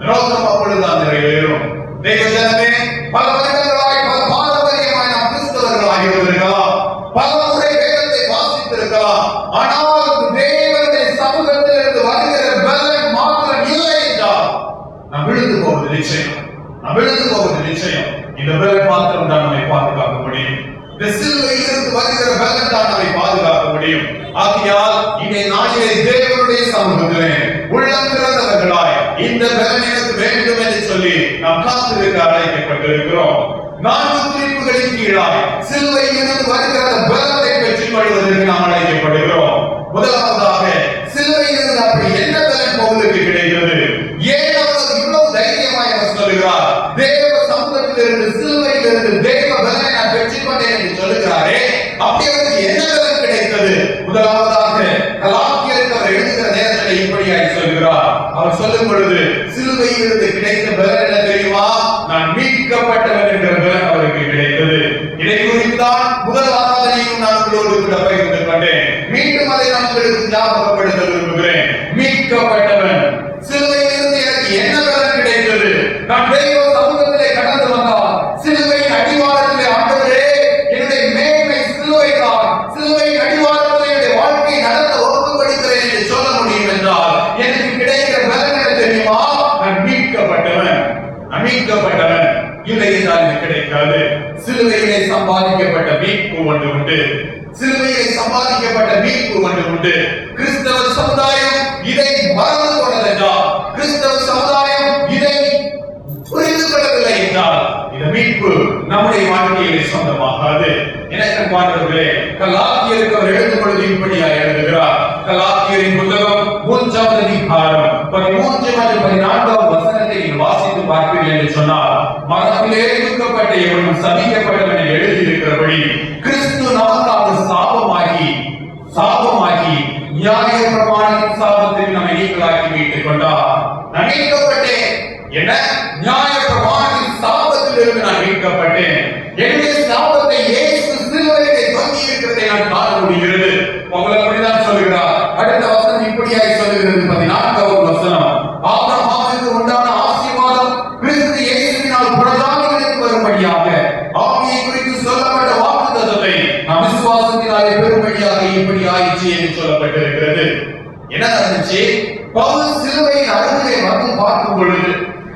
நோக்கம் அப்பொழுதுதான் நிறைவேறும். தெய்வ ஜனமே, பல வருடங்களாய் பல பாரம்பரியமாய் நாம் கிறிஸ்தவர்களாக இருந்திருக்கலாம், பல முறை வேதத்தை வாசித்திருக்கலாம். ஆனால் தேவனுடைய சமூகத்திலிருந்து வருகிற பலன் மாத்திரம் இல்லை என்றால் நாம் விழுந்து போவது நிச்சயம். நாம் விழுந்து போவது நிச்சயம். இந்த பலன் மாத்திரம் தான் நம்மை பாதுகாக்க முடியும். இந்த சிலுவையிலிருந்து வருகிற பலன் தான் நம்மை பாதுகாக்க முடியும். ஆகையால் இன்றைய நாளிலே தேவனுடைய சமூகத்திலே உள்ளம் திறந்தவர்களாய் இந்த பலன் எனக்கு வேண்டும் என்று சொல்லி நாம் காத்திருக்க அழைக்கப்பட்டிருக்கிறோம். 4 குறிப்புகளின் கீழாய் சிலுவையிலிருந்து வருகிற பலத்தை பெற்றுக் கொள்வதற்கு நாம் அழைக்கப்படுகிறோம். முதலாவதாக, சிலுவையிலிருந்து அப்படி என்ன பலன் பவுலுக்கு கிடைக்கிறது? ஏன் அவர் இவ்வளவு தைரியமாய் அவர் சொல்லுகிறார்? தேவ சமூகத்திலிருந்து சிலுவையிலிருந்து தேவ பலனை நான் பெற்றுக்கொண்டேன் என்று சொல்லுகிறாரே, அப்படி அவருக்கு என்ன பலன் கிடைத்தது? முதலாவதாக, கலாத்தியருக்கு அவர் எழுதுகிற நேரத்தில் இப்படியாய் சொல்கிறார். அவர் சொல்லும் பொழுது சிலுவையிலிருந்து கிடைத்த பலன் என்ன தெரியுமா? நான் மீட்கப்பட்டவன் என்கிற பலன் அவருக்கு கிடைத்தது. இதை குறித்தான் முதல் ஆராதனையும் நான் உங்களோடு கூட பகிர்ந்து கொண்டேன். மீண்டும் அதை நான் உங்களுக்கு ஞாபகப்படுத்த விரும்புகிறேன். மீட்கப்பட்டவன், சிலுவையிலிருந்து எனக்கு என்ன பலன் கிடைத்தது? நான் தெய்வ சமூகத்திலே கடந்து வந்தால் சிலுவையின் அடிவாரத்திலே, ஆண்டவரே, என்னுடைய மேன்மை சிலுவை தான், சிலுவையின் அடிவாரத்திலே என்னுடைய வாழ்க்கையை நடத்த ஒப்புக்கொடுக்கிறேன் என்று சொல்ல முடியும் என்றால் எனக்கு கிடைக்கிற பலன் என்ன தெரியுமா? நான் மீட்கப்பட்டவன். மீட்கப்பட்டவன் இல்லை என்றால் எனக்கு கிடைக்காது. சிலுவையிலே சம்பாதிக்கப்பட்ட மீட்பு ஒன்று உண்டு. சிலுவையிலே சம்பாதிக்கப்பட்ட மீட்பு ஒன்று உண்டு. கிறிஸ்தவ சமுதாயம் இதை மறந்து போனதென்றால், கிறிஸ்தவ சமுதாயம் இதை புரிந்து கொள்ளவில்லை என்றால் இந்த மீட்பு நம்முடைய வாழ்க்கையிலே சொந்தமாகாது. எனக்கு மாணவர்களே, கலாத்தியருக்கு அவர் எழுதும் பொழுது இப்படியாக எழுதுகிறார். கலாத்தியரின் புத்தகம் 3ஆம் அதிகாரம் 13 மற்றும் 14ஆம் வசனத்தை வாசித்து பார்ப்பீர்கள் என்று சொன்னால், மரத்திலே தூக்கப்பட்ட எவனும் சபிக்கப்பட்டவன் என்று எழுதியிருக்கிறபடி கிறிஸ்து நமக்காக சாபமாகி நியாய பிரமாணத்தின் சாபத்தில் நம்மை நீங்களாக்கி மீட்டுக் கொண்டார். நான் மீட்கப்பட்டேன். என்ன? நியாய பிரமாணத்தின் சாபத்திலிருந்து நான் மீட்கப்பட்டேன். என்னுடைய சாபத்தை இயேசு சிலுவையிலே தொங்கி இருக்கிறதை நான் காண முடிகிறது. உங்களை அப்படிதான் சொல்லுகிறார். அடுத்த வசனம் இப்படியாய் சொல்லுகிறது, 14ஆம் வசனம். ஆபிரகாமுக்கு உண்டான ஆசீர்வாதம் கிறிஸ்து இயேசுவினால் பிரஜாதிகளுக்கு வரும்படியாக ஆவியை குறித்து சொல்லப்பட்ட வாக்குத்தத்தத்தை நாம் விசுவாசத்தினாலே பெறும்படியாக இப்படி ஆயிற்று என்று சொல்லப்பட்டிருக்கிறது. என்ன நடந்துச்சு? பவுல் சிலுவையின் அருகிலே வந்து பார்க்கும் பொழுது,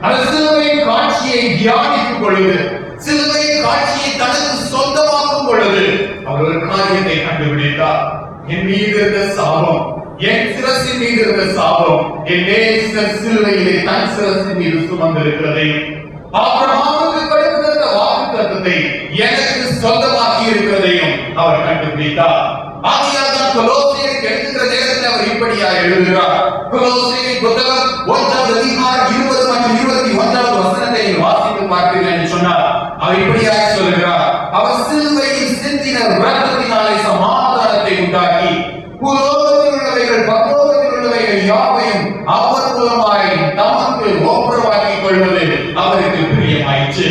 அந்த சிலுவையின் காட்சியை தியானிக்கும் பொழுது, சிலுவையின் காட்சியை தனக்கு சொந்தமாக்கும் பொழுது அவர் ஒரு காரியத்தை கண்டுபிடித்தார். என் மீது இருந்த சாபம், என் சிரசின் மீது இருந்த சாபம் என் நேசர் சிலுவையிலே தன் சிரசின் மீது சுமந்திருக்கிறதையும், ஆபிரகாமுக்கு கொடுத்திருந்த வாக்குத்தத்தத்தை எனக்கு சொந்தமாக்கி இருக்கிறதையும் அவர் கண்டுபிடித்தார். ஆகையால் தான் கொலோசியருக்கு எழுதுகிற நேரத்தில் அவர் இப்படியாக எழுதுகிறார். கொலோசியரின் புத்தகம் 1ஆம் அதிகாரம் 20 மற்றும் 21ஆம் வசனத்தை வாசித்து பார்ப்பீர்கள் என்று சொன்னார். அவர் இப்படியாக சொல்லுகிறார், அவர் சிலுவையில் சிந்தின இரத்தத்தினாலே சமாதானத்தை உண்டாக்கி பூலோகத்தில் உள்ளவைகள் பரலோகத்தில் உள்ளவைகள் யாவையும் அவர் மூலமாய் தமக்கு ஒப்புரவாக்கிக் கொள்வது அவருக்கு பிரியமாயிற்று.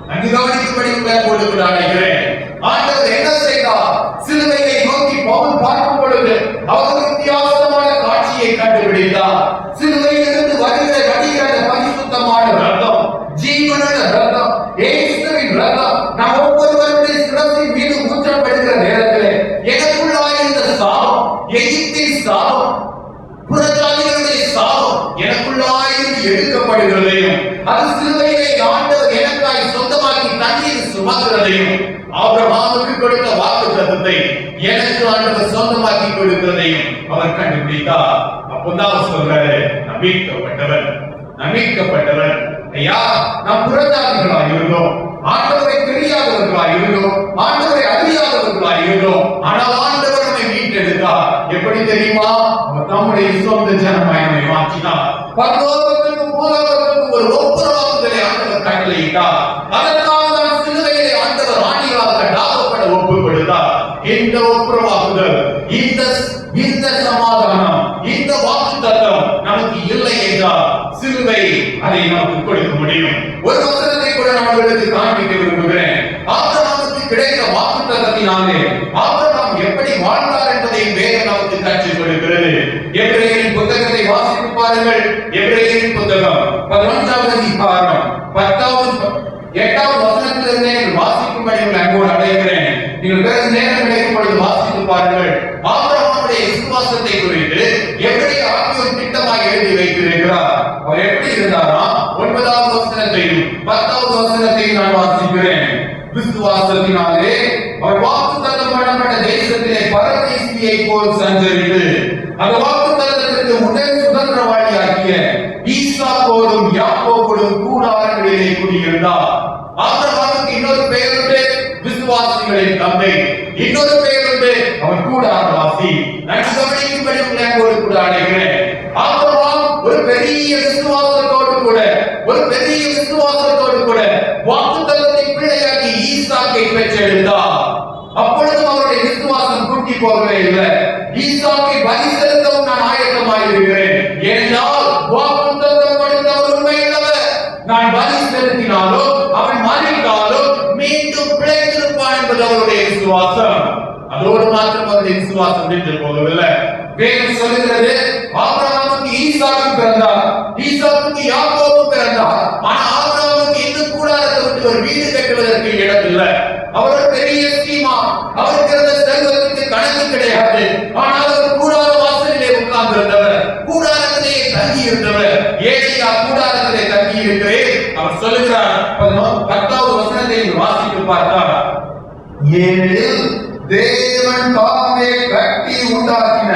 நன்கு கவனிக்கும்படி போட்டு அழைக்கிறேன். ஆண்டவர் என்ன செய்தார்? சிலுவையை நோக்கி பவுல் பார்க்கும் பொழுது அவர் வித்தியாசமான காட்சியை கண்டுபிடித்தார். சிலுவையிலிருந்து வருகிற வடிகிற பரிசுத்தமான ரத்தம், ஜீவனுள்ள ரத்தம், இயேசுவின் ரத்தம் நாம் ஒவ்வொருவருடைய சிரசின் மீது ஊற்றப்படுகிற நேரத்திலே எனக்குள்ளாயிருந்த சாபம், எகிப்தின் சாபம், புறஜாதிகளுடைய சாபம் எனக்குள்ளாயிருந்து எடுக்கப்படுகிறதையும், அது சிலுவையிலே ஆண்டவர் எனக்காய் சொந்தமாக்கி தண்ணீர் சுமக்கிறதையும் ஆபிரகாமுக்கு கொடுத்த வாக்குத்தத்தத்தை எனக்கு ஆண்டவர் சொந்தமாக்கி கொடுக்கிறதையும் அவர் கண்டுபிடித்தார். அப்போதான் அவர் சொல்றாரு, நம்பிக்கப்பட்டவன். ஐயா, நாம் புறஜாதிகளாய் இருந்தோம், ஆண்டவரை தெரியாதவர்களாய் இருந்தோம், ஆண்டவரை அறியாதவர்களாய் இருந்தோம். ஆனால் ஆண்டவர் நம்மை மீட்டெடுத்தார். எப்படி தெரியுமா? அவர் நம்முடைய சொந்த ஜனமாய் நம்மை மாற்றினார். பரலோகத்திற்கும் பூலோகத்திற்கும் ஒரு ஒப்புரவாக்குதலை ஆண்டவர் கட்டளையிட்டார். அதற்காக தான் சிலுவையிலே ஆண்டவர் ஆணிகளாக டாகப்பட ஒப்பு கொடுத்தார். இந்த ஒப்புரவாக்குதல், இந்த சமாதானம், இந்த வாக்குத்தத்தம் நமக்கு இல்லை என்றால் சிலுவை அதை நமக்கு கொடுக்க முடியும். ஒரு வசனத்தை கூட நான் உங்களுக்கு காண்பிக்க விரும்புகிறேன். ஆபிரகாமுக்கு கிடைத்த வாக்குத்தத்தத்தினாலே ஆபிரகாம் எப்படி வாழ்ந்தார் என்பதை வேதம் நமக்கு கற்றுக் கொடுக்கிறது. எபிரேயரின் புத்தகத்தை வாசித்து பாருங்கள். எபிரேயரின் புத்தகம் 11வது அதிகாரம் 8வது வசனத்திலிருந்தே வாசிக்கும்படி உங்களை அன்போடு அழைக்கிறேன். நீங்கள் பிறகு நேரம் கிடைக்கும் பொழுது வாசித்து பாருங்கள். ஆபிரகாமுடைய விசுவாசத்தை குறித்து எப்படி ஆவியோர் திட்டமாக எழுதி வைத்திருக்கிறார். அவர் எப்படி இருந்தாரா? 9வது வசனத்தையும் 10வது வசனத்தையும் நான் வாசிக்கிறேன். விசுவாசத்தினாலே அவர் வாக்குத்தத்தம் பண்ணப்பட்ட தேசத்திலே பரதேசியை போல் சஞ்சரித்து அந்த வாக்குத்தத்தத்திற்கு முதல் சுதந்திரவாளியாகிய ஈசாக்கோடும் யாக்கோபோடும் கூடாரங்களிலே குடியிருந்தார். ஆபிரகாமுக்கு இன்னொரு பெயர் உண்டு, விசுவாசிகளின் தந்தை. இன்னொரு பெயர் உண்டு, அவன் கூடாரவாசி. நான் கவனிக்கும்படி உங்களோடு கூட அழைக்கிறேன். ஆபிரகாம் ஒரு பெரிய விசுவாசத்தோடு கூட வாக்குத்தத்தத்தின் பிள்ளையாகி ஈசாக்கை பெற்றெடுத்தார். அப்பொழுதும் அவருடைய விசுவாசம் கூட்டி போகவே இல்லை. ஈசாக்கை பலி செலுத்தவும் நான் ஆயத்தமாக இருக்கிறேன். ஏனென்றால் வாக்குத்தத்தம் கொடுத்தவர் உண்மையுள்ளவர். நான் பலி செலுத்தினாலோ அவன் மறித்தாலோ மீண்டும் பிழைத்திருப்பான் என்பது அவருடைய விசுவாசம். அதோடு மாத்திரம் அவருடைய விசுவாசம் நின்று போகவில்லை. வேதம் சொல்லுகிறது, ஆபிரகாமுக்கு ஈசாக்கு பிறந்தார், ஈசாக்குக்கு யாக்கோபு பிறந்தார். ஆனா ஆபிரகாமுக்கு இன்னும் கூடாரத்தை விட்டு ஒரு வீடு கட்டுவதற்கு இடம் இல்லை. அவர் பெரிய சீமா, அவருக்கு இருந்த செல்வத்துக்கு கணக்கு கிடையாது. ஆனால் அவர் கூடார வாசலிலே உட்கார்ந்து இருந்தவர், கூடாரத்திலே தங்கி இருந்தவர். ஏழையா கூடாரத்திலே தங்கி இருக்கிறேன் அவர் சொல்லுகிறார். 10வது வசனத்தை வாசித்து பார்த்தார். ஏனெனில் தேவன் தாமே கட்டி உண்டாக்கின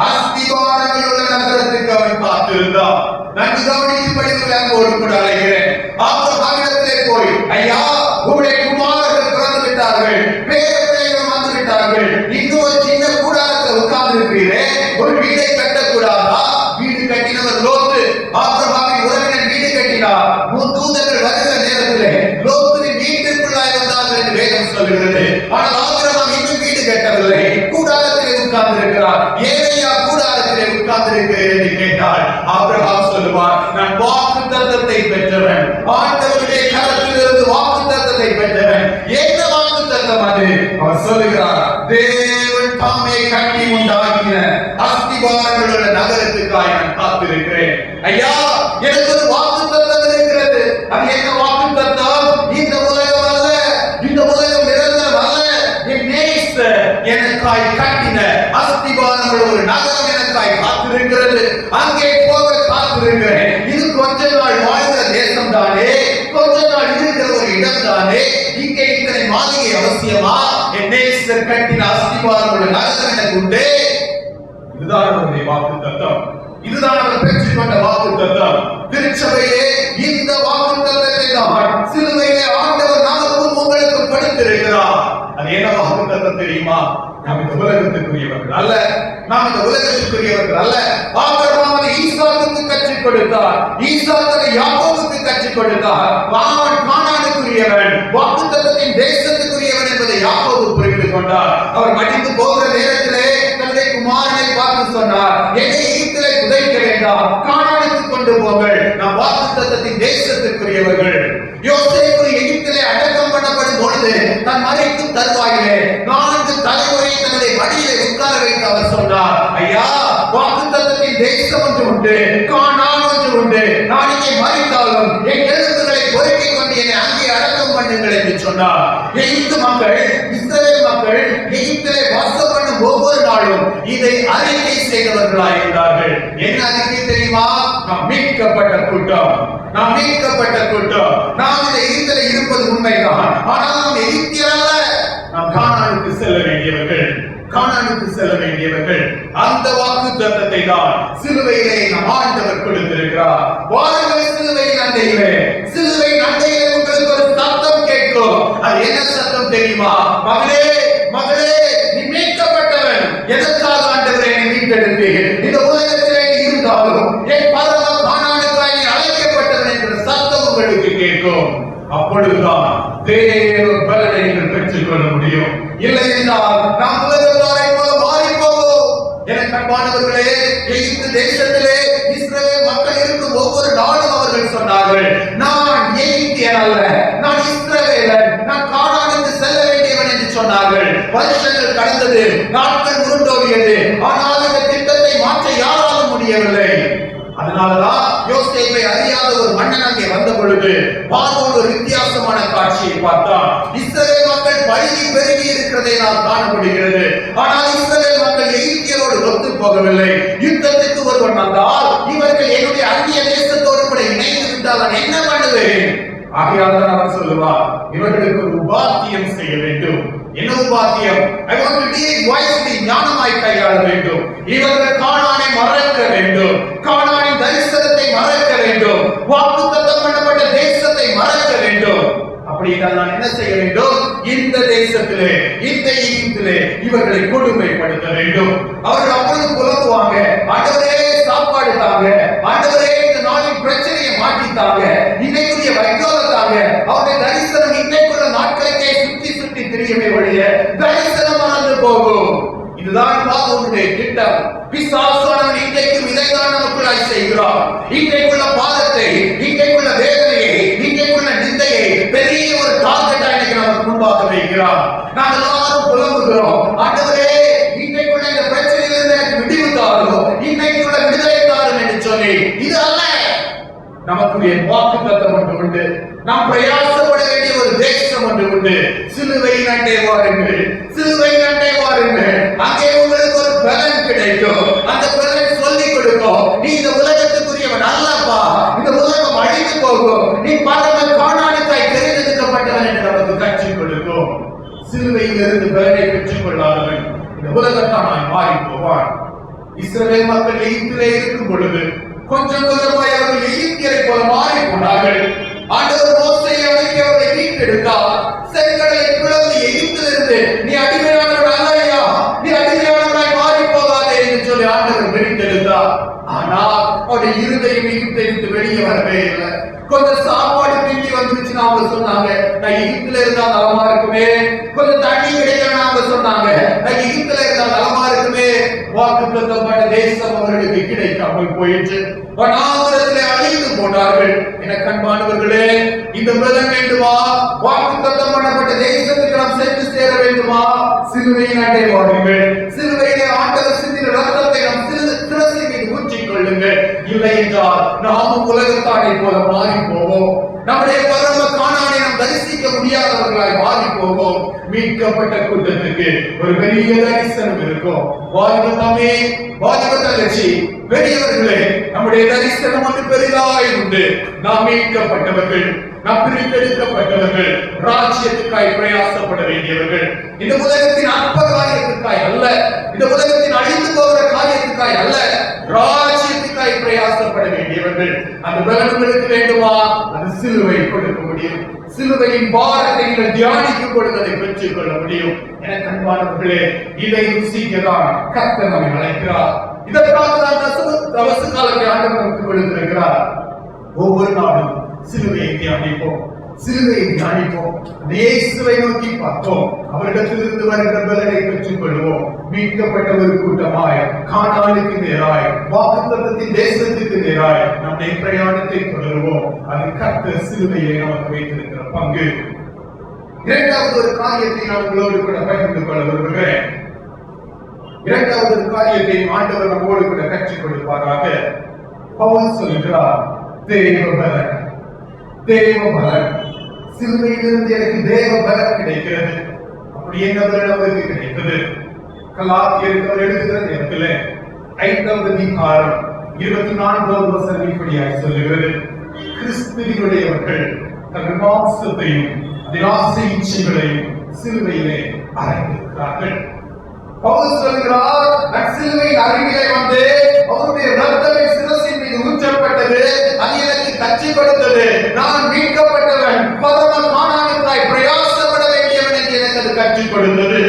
அஸ்திவாரங்கள் உள்ள நகரத்துக்கு அவன் காத்திருந்தார். நன்கு கவனிக்கும்படி அங்கோடு கூட அழைக்கிறேன். ஆபிரகாமிடத்திலே போய், ஐயா, உங்களுடைய குமாரர்கள் பிறந்து விட்டார்கள், பேர பிள்ளைகள் வந்து விட்டார்கள், இன்னும் ஒரு சின்ன கூடாரத்தில் உட்கார்ந்து இருக்கிறீரே, ஒரு வீடை கட்டக்கூடாதா? வீடு கட்டினவர் லோத்து. ஆபிரகாமின் உறவினர் வீடு கட்டினார். தூதர்கள் வருகிற நேரத்திலே லோத்துவின் வீட்டுக்குள்ளாய் வந்தார்கள் என்று வேதம் சொல்கிறது. ஆனால் ஆபிரகாம் இன்னும் வீடு கட்டவில்லை, கூடாரத்திலே உட்கார்ந்து இருக்கிறார். ஏனையா கூடாரத்திலே உட்கார்ந்து இருக்கிறேன் என்று கேட்டால் ஆபிரகாம் சொல்லுவார், நான் வாக்குத்தத்தத்தை பெற்றவன், ஆண்டவருடைய கரத்திலிருந்து வாக்குத்தத்தத்தை பெற்றவன். என்ன வாக்குத்தத்தம் அது? அவர் சொல்லுகிறார், தேவன் தாமே கட்டி உண்டாக்கின அஸ்திவாரங்கள் உள்ள நகரத்துக்காய் நான் காத்திருக்கிறேன். ஐயா, எனக்கு ஒரு வாக்குத்தத்தம் இருக்கிறது. அது என்ன வாக்குத்தத்தம்? இந்த உலகம் அல்ல, இந்த உலகம் நிரந்தரம் அல்ல. என் நேசர் எனக்காய் கட்டின அஸ்திவாரங்கள் ஒரு நகரம் எனக்காய் காத்திருக்கிறது. அங்கே போக காத்திருக்கிறேன். இது கொஞ்ச நாள் வாழ்கிற தேசம் தானே, கொஞ்ச நாள் இருக்கிற ஒரு இடம் தானே. இங்கே இத்தனை மாளிகை அவசியமா? என் நேசர் கட்டின அஸ்திவாரங்கள் நகரம் எனக்கு உண்டு. இதுதான் அவருடைய வாக்குத்தத்தம். இதுதான் அவர் பெற்றுக்கொண்ட வாக்குத்தத்தம். திருச்சபையிலே இந்த வாக்குத்தத்தத்தை தான் சிலுவையிலே ஆண்டவர் நமக்கும் உங்களுக்கு கொடுத்திருக்கிறார். அது என்ன வாக்குத்தத்தம் தெரியுமா? நாம் இந்த உலகத்துக்குரியவர்கள் அல்ல, நாம் இந்த உலகத்துக்குரியவர்கள் அல்ல. ஆபிரகாம் அதை ஈசாக்குக்கு கற்றுக் கொடுத்தார், ஈசாக்கு யாக்கோபுக்கு கற்றுக் கொடுத்தார். கானானுக்குரியவன், வாக்குத்தத்தத்தின் தேசத்துக்குரியவன் என்பதை யாக்கோபு புரிந்து கொண்டார். அவர் மடிந்து போகிற நேரத்திலே தன்னுடைய குமாரனை பார்த்து சொன்னார், என்னை எகிப்திலே புதைக்க வேண்டாம், கானானுக்கு கொண்டு போங்கள், நாம் வாக்குத்தத்தத்தின் தேசத்துக்குரியவர்கள். யோசேப்பு எகிப்திலே அடக்கம் பண்ணப்படும் பொழுது தன் மறைக்கும் தருவாயிலே 4 தலைமுறை தன்னுடைய மடியிலே உட்கார வைத்து அவர் சொன்னார், ஐயா, வாக்குத்தத்தத்தின் தேசம் ஒன்று உண்டு, கானான் ஒன்று உண்டு. நான் இங்கே மறித்தாலும் என் எலும்புகளை பொறுக்கிக் கொண்டு என்னை அங்கே அடக்கம் பண்ணுங்கள் என்று சொன்னார். எகிப்து மக்கள், இஸ்ரவேல் மக்கள் எகிப்திலே வாசம் பண்ணும் நாளும் ஒவ்வொரு நாளும் இதை அறிக்கை செய்தவர்களாய் இருந்தார்கள். என்ன அறிக்கை தெரியுமா? நாம் மீட்கப்பட்ட கூட்டம், நாம் மீட்கப்பட்ட கூட்டம். நாம் இந்த எகிப்திலே இருப்பது உண்மைதான், ஆனால் நாம் எகிப்தியர் அல்ல. நாம் கானானுக்கு செல்ல வேண்டியவர்கள், கானானுக்கு செல்ல வேண்டியவர்கள். அந்த வாக்குத்தத்தத்தை தான் சிலுவையிலே நம் ஆண்டவர் கொடுத்திருக்கிறார். வாருங்கள் சிலுவையின் அண்டையிலே, சிலுவையின் அண்டையிலே உங்களுக்கு ஒரு சத்தம் கேட்கும். அது என்ன சத்தம் தெரியுமா? மகளே, மகளே, நீ மீட்கப்பட்டவன். எதற்காக ஆண்டவரே என்னை மீட்டெடுத்தீர்? இந்த உலகத்திலே நீ இருந்தாலும் என் பரம கானானுக்காய் நீ அழைக்கப்பட்டவன் என்ற சத்தம் உங்களுக்கு கேட்கும். அப்பொழுதுதான் தேவ பலனை நீங்கள் பெற்றுக் கொள்ள முடியும். இல்லை என்றால் நாம் உலகத்தாரை போல மாறி போவோம். எனக்கு அன்பானவர்களே, எகிப்து தேசத்திலே இஸ்ரவேல் மக்கள் இருக்கும் ஒவ்வொரு நாளும் அவர்கள் சொன்னார்கள், நான் எகிப்தியன் அல்ல, நான் இஸ்ரவேலன், நான் கானானுக்கு செல்ல வேண்டியவன் என்று சொன்னார்கள். வருஷங்கள் கடந்தது, நாட்கள் உருண்டோடியது, ஆனால் இந்த திட்டத்தை மாற்ற யாராலும் முடியவில்லை. அதனாலதான் யோசேப்பை அறியாத ஒரு மன்னன் அங்கே வந்த பொழுது பார்வோன் ஒரு வித்தியாசமான காட்சியை பார்த்தான். இஸ்ரவேல் மக்கள் பழுகி பெருகி இருக்கிறதை நாம் காண முடிகிறது. ஆனால் இஸ்ரவேல் மக்கள் எகிப்தியரோடு ஒத்து போகவில்லை. யுத்தத்துக்கு ஒருவன் வந்தால் இவர்கள் என்னுடைய அந்நிய தேசத்தோடு கூட இணைந்து விட்டால் நான் என்ன பண்ணுவேன்? ஆகையால் தான் அவர் சொல்லுவார், இவர்களுக்கு ஒரு உபாத்தியம் செய்ய வேண்டும். என்ன உபாத்தியம்? I want to deal wisely, ஞானமாய் கையாள வேண்டும். இவர்கள் கானானை மறக்க வேண்டும், கானானின் தரிசனத்தை மறக்க வேண்டும், வாக்குத்தத்தம் பண்ணப்பட்ட தேசத்தை மறக்க வேண்டும். அப்படி என்றால் நான் என்ன செய்ய வேண்டும்? இந்த தேசத்திலே, இந்த எகிப்திலே இவர்களை கொடுமைப்படுத்த வேண்டும். அவர்கள் அப்பொழுது புலம்புவாங்க, ஆண்டவரே சாப்பாடு தாங்க, ஆண்டவரே இந்த நாளின் பிரச்சனையை மாற்றித்தாங்க, இன்னைக்குரிய வைக்கோலத்தாங்க. அவருடைய தரிசனம் இன்னைக்குள்ள நாட்களுக்கே சுற்றி சுற்றி திரியவே ஒழிய தரிசனம் மறந்து போகும். இதுதான் பார்வோனுடைய திட்டம். பிசாசானவன் இன்றைக்கும் இதைத்தான் நமக்குள்ளாய் செய்கிறார். இன்றைக்குள்ள பாதத்தை, இன்றைக்குள்ள வேதனையை, இன்றைக்குள்ள நிந்தையை பெரிய ஒரு டார்கெட்டா இன்னைக்கு நமக்கு முன்பாக வைக்கிறார். நாம் எல்லாரும் புலம்புகிறோம், ஆண்டவரே இன்றைக்குள்ள இந்த பிரச்சனையிலிருந்து எனக்கு விடுவி தாரும், இன்னைக்குள்ள விடுதலை தாரும் என்று சொல்லி. இது அல்ல நமக்குரிய வாக்குத்தத்தம் ஒன்று உண்டு. நாம் பிரயாசப்பட வேண்டிய ஒரு தேசம் ஒன்று உண்டு. சிலுவையின் அண்டை வாருங்கள், சிலுவையின் அண்டை வாருங்கள். அங்கே உங்களுக்கு ஒரு பலன் கிடைக்கும். அந்த பலன் சொல்லிக் கொடுக்கும், நீ இந்த உலகத்துக்குரியவன் அல்லப்பா, இந்த உலகம் அழிந்து போகும், நீ பரம கானானுக்காய் தெரிந்தெடுக்கப்பட்டவன் என்று நமக்கு கற்றுக் கொடுக்கும். சிலுவையில் இருந்து பலனை பெற்றுக் கொள்ளாதவன் இந்த உலகத்தானாய் மாறி போவான். இஸ்ரவேல் மக்கள் எகிப்திலே இருக்கும் பொழுது கொஞ்சம் கொஞ்சமாய் அவர்கள் எகிப்தியரை போல மாறி போனார்கள். ஆண்டவர் மோசேயை அழைத்து அவர்களை மீட்டெடுத்தார். செங்கடலை பிளந்து எகிப்திலிருந்து நீ அடிமையானவன் அல்லையா, நீ அடிமையானவனாய் மாறி போகாதே என்று சொல்லி ஆண்டவர் மீட்டெடுத்தார். ஆனால் அவருடைய இருதயம் எகிப்தை விட்டு வெளியே வரவே இல்லை. கொஞ்சம் சாப்பாடு பிந்தி வந்துருச்சுன்னு அவங்க சொன்னாங்க, நான் எகிப்துல இருந்தா நலமா இருக்குமே. கொஞ்சம் தண்ணி கிடைக்கலன்னு அவங்க சொன்னாங்க, நான் எகிப்துல இருந்தா நலமா இருக்குமே. வாக்குத்தத்தப்பட்ட தேசம் அவர்களுக்கு கிடைக்காமல் போயிற்று. வனாந்தரத்திலே அழிந்து போனார்கள். எனக்கு அன்பானவர்களே, இந்த பலன் வேண்டுமா? வாக்குத்தத்தம் பண்ணப்பட்ட தேசத்துக்கு நாம் சென்று சேர வேண்டுமா? சிலுவையின் அண்டை வாருங்கள். சிலுவையிலே ஆண்டவர் சிந்தின ரத்தத்தை நாம் சிரசின் மீது ஊற்றிக் கொள்ளுங்கள். இல்லை என்றால் நாமும் உலகத்தானை போல மாறி போவோம். நம்முடைய பரம கானானை நாம் தரிசிக்க முடியாதவர்களாய் மாறி போவோம். மீட்கப்பட்ட கூட்டத்துக்கு ஒரு பெரிய தரிசனம் இருக்கும். வாலிப தம்பி, வாலிப தங்கச்சி, பெரியவர்களே, நம்முடைய தரிசனம் ஒன்று பெரிதாய் உண்டு. நாம் மீட்கப்பட்டவர்கள், நாம் பிரித்தெடுக்கப்பட்டவர்கள், ராஜ்யத்துக்காய் பிரயாசப்பட வேண்டியவர்கள். இந்த உலகத்தின் அற்ப காரியத்துக்காய் அல்ல, இந்த உலகத்தின் அழிந்து போகிற காரியத்துக்காய் அல்ல, ராஜ்யத்துக்காய் பிரயாசப்பட வேண்டியவர்கள். அந்த பலன்களுக்கு வேண்டுமா? அது சிலுவை கொடுக்க முடியும். சிலுவையின் பாரத்தை நீங்கள் தியானிக்கும் பொழுது அதை பெற்றுக் கொள்ள முடியும். எனக்கு அன்பானவர்களே, இதை ருசிக்கதான் கர்த்தர் நம்மை அழைக்கிறார். இதற்காக தான் தவச காலத்தை ஆண்டவர் நமக்கு கொடுத்திருக்கிறார். ஒவ்வொரு நாளும் சிலுவையை தியானிப்போம், சிலுவையை தியானிப்போம், இயேசுவை நோக்கி பார்ப்போம். அவரிடத்திலிருந்து வருகிற பலனை பெற்றுக் கொள்வோம். மீட்கப்பட்ட ஒரு கூட்டமாய் கானானுக்கு நேராய், வாக்குத்தத்தத்தின் தேசத்துக்கு நேராய் நம்முடைய பிரயாணத்தை தொடருவோம். அது கர்த்தர் சிலுவையை நமக்கு வைத்திருக்கிற பங்கு. இரண்டாவது ஒரு காரியத்தை நான் உங்களோடு கூட பகிர்ந்து கொள்ள விரும்புகிறேன். இரண்டாவது ஒரு காரியத்தை ஆண்டவர் நம்மோடு கூட கற்றுக் கொடுப்பாராக. பவுல் சொல்கிறார், தேவ பலன், தேவ பலன். சிலுவையிலிருந்து எனக்கு தேவ பலன் கிடைக்கிறது. அப்படி என்ன பலன் அவருக்கு கிடைத்தது? கலாத்தியருக்கு அவர் எழுதுகிற நேரத்தில் 5வது அதிகாரம் 24வது வசனம் இப்படியாய் சொல்லுகிறது, கிறிஸ்துவினுடையவர்கள் தங்கள் மாம்சத்தையும் அதன் ஆசை இச்சைகளையும் சிலுவையிலே அறைந்திருக்கிறார்கள். பவுல் சொல்கிறார், நான் சிலுவையின் அருகிலே வந்து அவருடைய ரத்தமே சிரசின் மீது ஊற்றப்பட்டது, அது எனக்கு கட்சி கொடுத்தது, நான் மீட்கப்பட்டவன், பரம காணானிற்காய் பிரயாசப்பட வேண்டியவன் என்று எனக்கு அது கற்றுக் கொடுத்தது.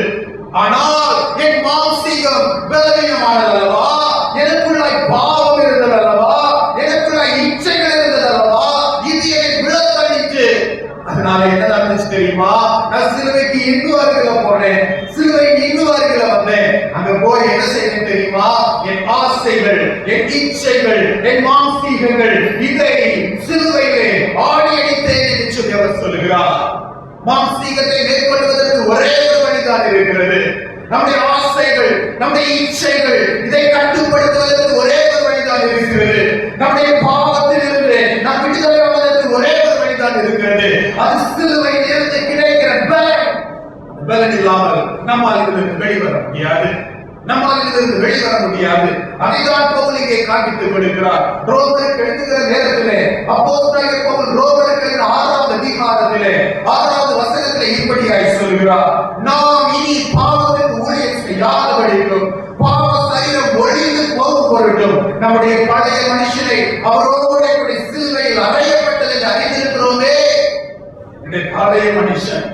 ஆனால் என் மாம்சீகம் பலவீனமானதல்லவா, எனக்குள்ளாய் பாவம் இருந்ததல்லவா, எனக்குள்ளாய் இச்சைகள் இருந்ததல்லவா, இது என்னை விழத்தள்ளிச்சு. அதனால என்ன நடந்துச்சு தெரியுமா? நான் சிலுவைக்கு இன்னும் அருகில போனேன், சிலுவைக்கு இன்னும் அருகில வந்தேன். அங்க போய் என்ன செய்யணும் தெரியுமா? என் ஆசைகள், என் இச்சைகள், என் மாம்சீகங்கள், இதை சிலுவையிலே ஆணி அடித்தேன் என்று சொல்லி அவர் சொல்லுகிறார். மாம்சீகத்தை மேற்கொள்வதற்கு ஒரே ஒரு வழிதான் இருக்கிறது. நம்முடைய ஆசைகள், நம்முடைய இச்சைகள், இதை கட்டுப்படுத்துவதற்கு ஒரே ஒரு வழிதான் இருக்கிறது. நம்முடைய பாவத்திலிருந்து நாம் விடுதலை ஆவதற்கு ஒரே ஒரு வழிதான் இருக்கிறது. அது சிலுவையில் இருந்து கிடைக்கிற பலன். பலன் இல்லாமல் நம்மால் இதிலிருந்து வெளிவர முடியாது, நம்மால் இதிலிருந்து வெளிவர முடியாது. அதைதான் பவுல் இங்கே காண்பித்துக் கொடுக்கிறார். ரோமருக்கு எழுதுகிற நேரத்திலே அப்போஸ்தலனாகிய பவுல் ரோமருக்கு 6வது அதிகாரத்திலே 6வது வசனத்திலே இப்படியாய் சொல்கிறார், நாம் இனி பாவத்துக்கு ஊழியம் செய்யாதபடிக்கும் பாவ சரீரம் ஒழிந்து போகும் பொருட்டும் நம்முடைய பழைய மனுஷனை அவரோட கூட சிலுவையில் அறையப்பட்டது என்று அறிந்திருக்கிறோமே. பழைய மனுஷன்,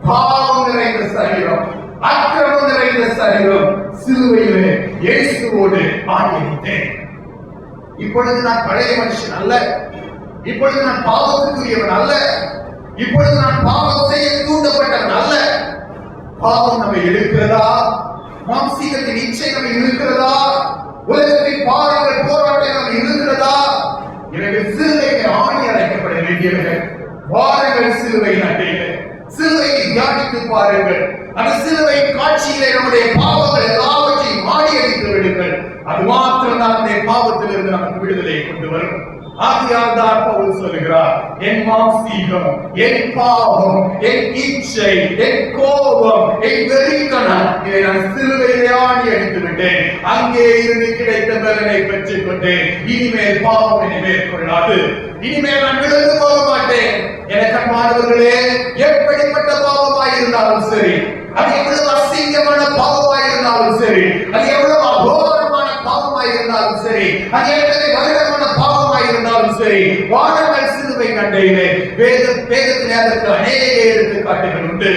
பாவம் நிறைந்த சரீரம், அக்கிரமம் நிறைந்த சரீரம் சிலுவையிலே இயேசுவோடு ஆடியடித்தேன். இப்பொழுது நான் பழைய மனுஷன் அல்ல, இப்பொழுது நான் பாவத்துக்குரியவன் அல்ல, இப்பொழுது நான் பாவம் செய்ய தூண்டப்பட்டவன் அல்ல. பாவம் நம்மை இருக்கிறதா? மாம்சீகத்தின் இச்சை நம்மை இருக்கிறதா? உலகத்தின் பாவங்கள் போராட்டம் நம்மை இருக்கிறதா? எனவே சிலுவைக்கு ஆணி அழைக்கப்பட வேண்டியவர்கள் வாருங்கள், சிலுவை நட்டையிலே சிலுவையை தியானித்து பாருங்கள். அந்த சிலுவை காட்சியிலே நம்முடைய பாவங்கள் எல்லாவற்றையும் ஆடி அடித்து விடுங்கள். அது மாத்திரம் தான் அந்த பாவத்திலிருந்து நமக்கு விடுதலை கொண்டு வரும். ஆகையால் தான் பவுல் சொல்கிறார், என் மாம்சீகம், என் பாவம், என் இச்சை, என் கோபம், என் வெறித்தனம், இதை நான் சிலுவையிலே ஆடி அடித்து விட்டேன். அங்கே இருந்து கிடைத்த பலனை பெற்றுக் கொண்டேன். இனிமேல் பாவம் என்னை மேற்கொள்ளாது, இனிமேல் நான் விழுந்து போக மாட்டேன். எனக்கு அன்பானவர்களே, எப்படிப்பட்ட பாவமாய் இருந்தாலும் சரி, அது எவ்வளவு அசிங்கமான பாவமாய் இருந்தாலும் சரி, அது எவ்வளவு அகோரமான பாவமாய் இருந்தாலும் சரி, அது எத்தனை வருடமான பாவமாய் இருந்தாலும் சரி, வாருங்கள் சிலுவை நண்டையிலே. வேதத்திலே அதற்கு அநேக எடுத்துக்காட்டுகள் உண்டு.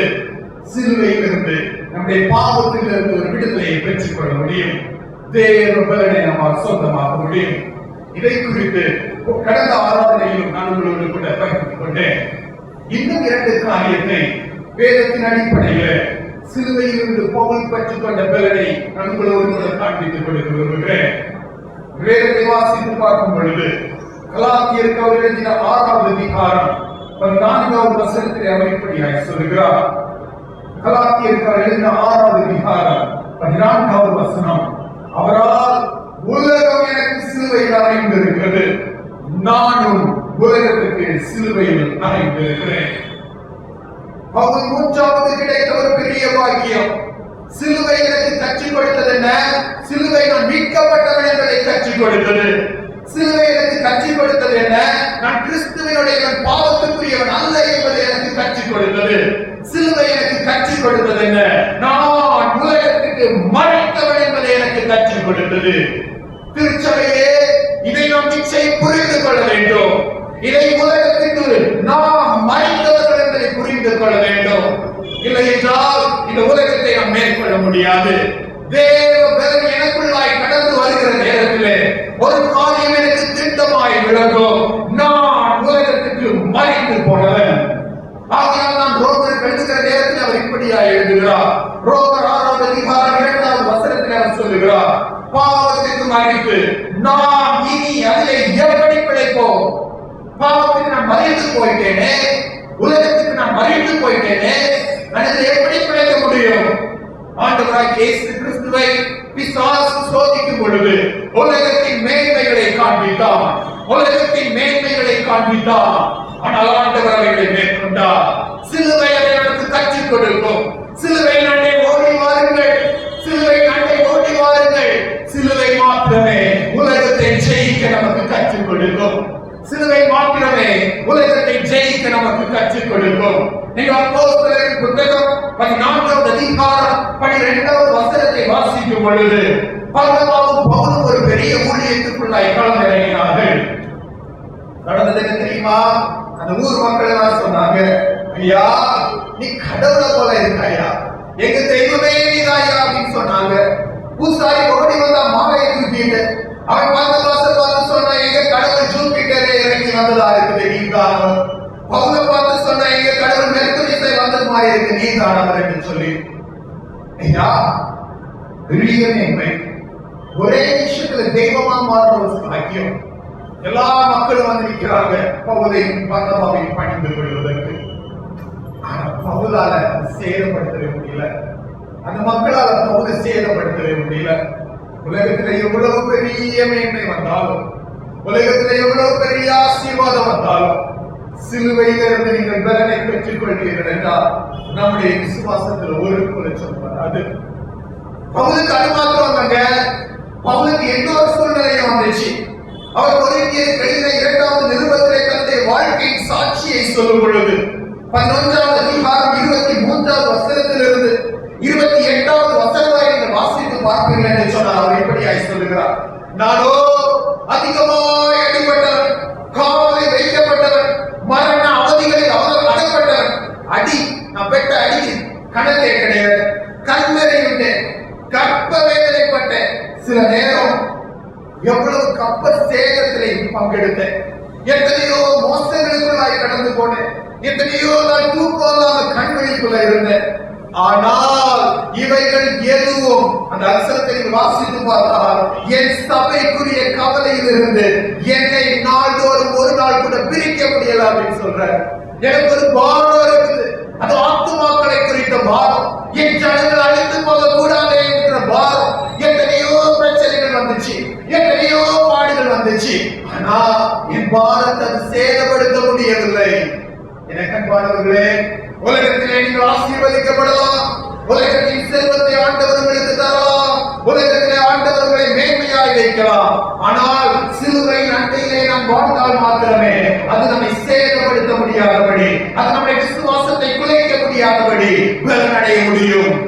சிலுவையிலிருந்து நம்முடைய பாவத்திலிருந்து ஒரு விடுதலையை பெற்றுக் கொள்ள முடியும். தேவ பலனை நம்மால் சொந்தமாக்க முடியும். இதை குறித்து கடந்த ஆராதனையிலும் நான் உங்களோடு கூட பகிர்ந்து கொண்டேன். இன்னும் 2 காரியத்தை வேதத்தின் அடிப்படையில் சிலுவையிலிருந்து பவுல் பெற்றுக் கொண்ட பலனை நான் உங்களோடு கூட காண்பித்துக் கொடுக்க விரும்புகிறேன். வேதத்தை வாசித்து பார்க்கும் பொழுது கலாத்தியருக்கு அவர் எழுதின 6வது அதிகாரம் 14வது வசனத்திலே அவர் இப்படியாய் சொல்கிறார். கலாத்தியருக்கு அவர் எழுதின 6வது அதிகாரம் 14வது வசனம், அவரால் உலகம் எனக்கு சிலுவையில் அறைந்திருக்கிறது, நானும் உலகத்துக்கு சிலுவையில் அறைந்திருக்கிறேன். அவர் 3வது கிடைத்த ஒரு பெரிய பாக்கியம். சிலுவை எனக்கு கற்றுக் கொடுத்தது என்ன? சிலுவை நான் மீட்கப்பட்டவன் என்பதை கற்றுக் கொடுத்தது. சிலுவை எனக்கு கற்றுக் கொடுத்தது என்ன? நான் கிறிஸ்துவினுடைய பாவத்துக்குரியவன் அல்ல என்பதை எனக்கு கற்றுக் கொடுத்தது. சிலுவை எனக்கு கற்றுக் கொடுத்தது என்ன? நான் உலகத்துக்கு மறைத்தவன் என்பதை எனக்கு கற்றுக் கொடுத்தது. திருச்சபையே, இதை நாம் நிச்சயம் புரிந்து கொள்ள வேண்டும். இதை உலகத்துக்கு நாம் மறைத்தவர்கள் என்பதை புரிந்து கொள்ள வேண்டும். இல்லை என்றால் இந்த உலகத்தை நாம் மேற்கொள்ள முடியாது. தேவ பலன் எனக்குள்ளாய் கடந்து வருகிற நேரத்திலே ஒரு காரியம் எனக்கு திட்டமாய் விளங்கும், நான் உலகத்துக்கு மறைந்து போனவன். ஆகையால் நான் ரோமருக்கு எழுதுகிற நேரத்தில் அவர் இப்படியாய் எழுதுகிறார். ரோமர் 6வது அதிகாரம் 2வது வசனத்தில் அவர் சொல்லுகிறார், பாவத்துக்கு மறித்து நாம் இனி அதிலே எப்படி பிழைப்போம்? பாவத்துக்கு நான் மறித்து போயிட்டேனே, உலகத்துக்கு நான் மறித்து போயிட்டேனே, நான் எப்படி பிழைக்க முடியும்? ஆண்டவராகிய இயேசு கிறிஸ்துவை பிசாசு சோதிக்கும் பொழுது உலகத்தின் மேன்மைகளை காண்பித்தான், உலகத்தின் மேன்மைகளை காண்பித்தான். ஆனால் ஆண்டவர் அவைகளை மேற்கொண்டார். சிலுவை அதை எனக்கு கற்றுக் கொடுக்கும். சிலுவை நண்டே ஓடி வாருங்கள், சிலுவை வல்லமை உலகத்தை ஜெயிக்க நமக்கு கற்றுக் கொடுக்கும். நீங்கள் அப்போஸ்தலரின் புத்தகம் 14வது அதிகாரம் 12வது வசனத்தை வாசிக்கும் பொழுது பவுலும் ஒரு பெரிய ஊழியத்துக்குள்ளாய் களமிறங்கினார்கள். நடந்தது என்ன தெரியுமா? அந்த ஊர் மக்கள் எல்லாம் சொன்னாங்க, ஐயா நீ கடவுளை போல இருக்காயா, எங்க தெய்வமே நீதாயா அப்படின்னு சொன்னாங்க. பூசாரி ஓடி வந்தா மாலையை தூக்கிட்டு அவன் பார்த்து சொன்னா, எங்க கடவுள் ஜூபிட்டரே இறங்கி வந்ததா இருக்குது, நீ தானம். பவுலை பார்த்து சொன்னா, எங்க கடவுள் மெர்க்குரிஸை வந்தது மாதிரி இருக்கு, நீ தானம் என்று சொல்லி. ஐயா பெரிய மேன்மை, ஒரே விஷயத்துல தெய்வமா மாறுற ஒரு பாக்கியம். எல்லா மக்களும் வந்து நிற்கிறாங்க பவுலையும் பர்னபாவையும் பணிந்து கொள்வதற்கு. ஆனா பவுலால சேதப்படுத்தவே முடியல, அந்த மக்களால பவுலை சேதப்படுத்தவே முடியல. உலகத்துல எவ்வளவு பெரிய மேன்மை வந்தாலும், உலகத்துல எவ்வளவு பெரிய ஆசீர்வாதம் வந்தாலும், சிலுவையிலிருந்து நீங்கள் பலனை பெற்றுக் கொள்வீர்கள் என்றால் நம்முடைய விசுவாசத்தில் ஒரு குறைச்சல் வராது. பவுலுக்கு அது மாத்திரம் வந்தாங்க, பவுலுக்கு எந்த ஒரு சூழ்நிலையும் வந்துச்சு. அவர் கொரிந்தியருக்கு எழுதின 2வது நிருபத்திலே தன்னுடைய வாழ்க்கையின் சாட்சியை சொல்லும் பொழுது 11வது அதிகாரம் 23வது வசனத்திலிருந்து 28வது வசனம் வரை நீங்கள் வாசித்து பார்ப்பீர்கள் என்று சொன்னார். அவர் இப்படியாய் சொல்லுகிறார், நானோ அதிகமாய் அடிபட்டவன், காலை வைக்கப்பட்டவன், மரண அவதிகளில் அகப்பட்டவன். அடி நான் பெற்ற அடி கணக்கே கிடையாது. கண்மறை உண்டேன், கற்ப வேதனைப்பட்டேன். சில நேரம் எவ்வளவு கப்பல் சேதத்திலே பங்கெடுத்தேன், எத்தனையோ மோசங்களுக்குள்ளாய் கடந்து போனேன், எத்தனையோ நான் தூக்கலாத கண்களிக்குள்ள இருந்தேன். ஆனால் இவைகள் எதுவும் அந்த அர்த்தத்தை வாசித்து பார்த்தால் என் சபைக்குரிய கவலையில் இருந்து என்னை நாள்தோறும் ஒரு நாள் கூட பிரிக்க முடியல அப்படின்னு சொல்ற. எனக்கு ஒரு பாரம் இருக்குது, அது ஆத்துமாக்களை குறித்த பாரம். என் ஜனங்கள் அழித்து போக கூடாது என்கிற பாரம். எத்தனையோ பிரச்சனைகள் வந்துச்சு, எத்தனையோ பாடுகள் வந்துச்சு, ஆனா என் பாரத்தை அது சேதப்படுத்த முடியவில்லை. எனக்கு அன்பானவர்களே, உலகத்திலே நீங்கள் ஆசீர்வதிக்கப்படலாம், உலகத்தின் செல்வத்தை ஆண்டவர்களுக்கு தரலாம், உலகத்திலே ஆண்டவர்களை மேன்மையாய் வைக்கலாம். ஆனால் சிலுவையின் அண்டையிலே நாம் வாழ்ந்தால் மாத்திரமே அது நம்மை சேதப்படுத்த முடியாதபடி, அது நம்முடைய விசுவாசத்தை குலைக்க முடியாதபடி பலனடைய முடியும்.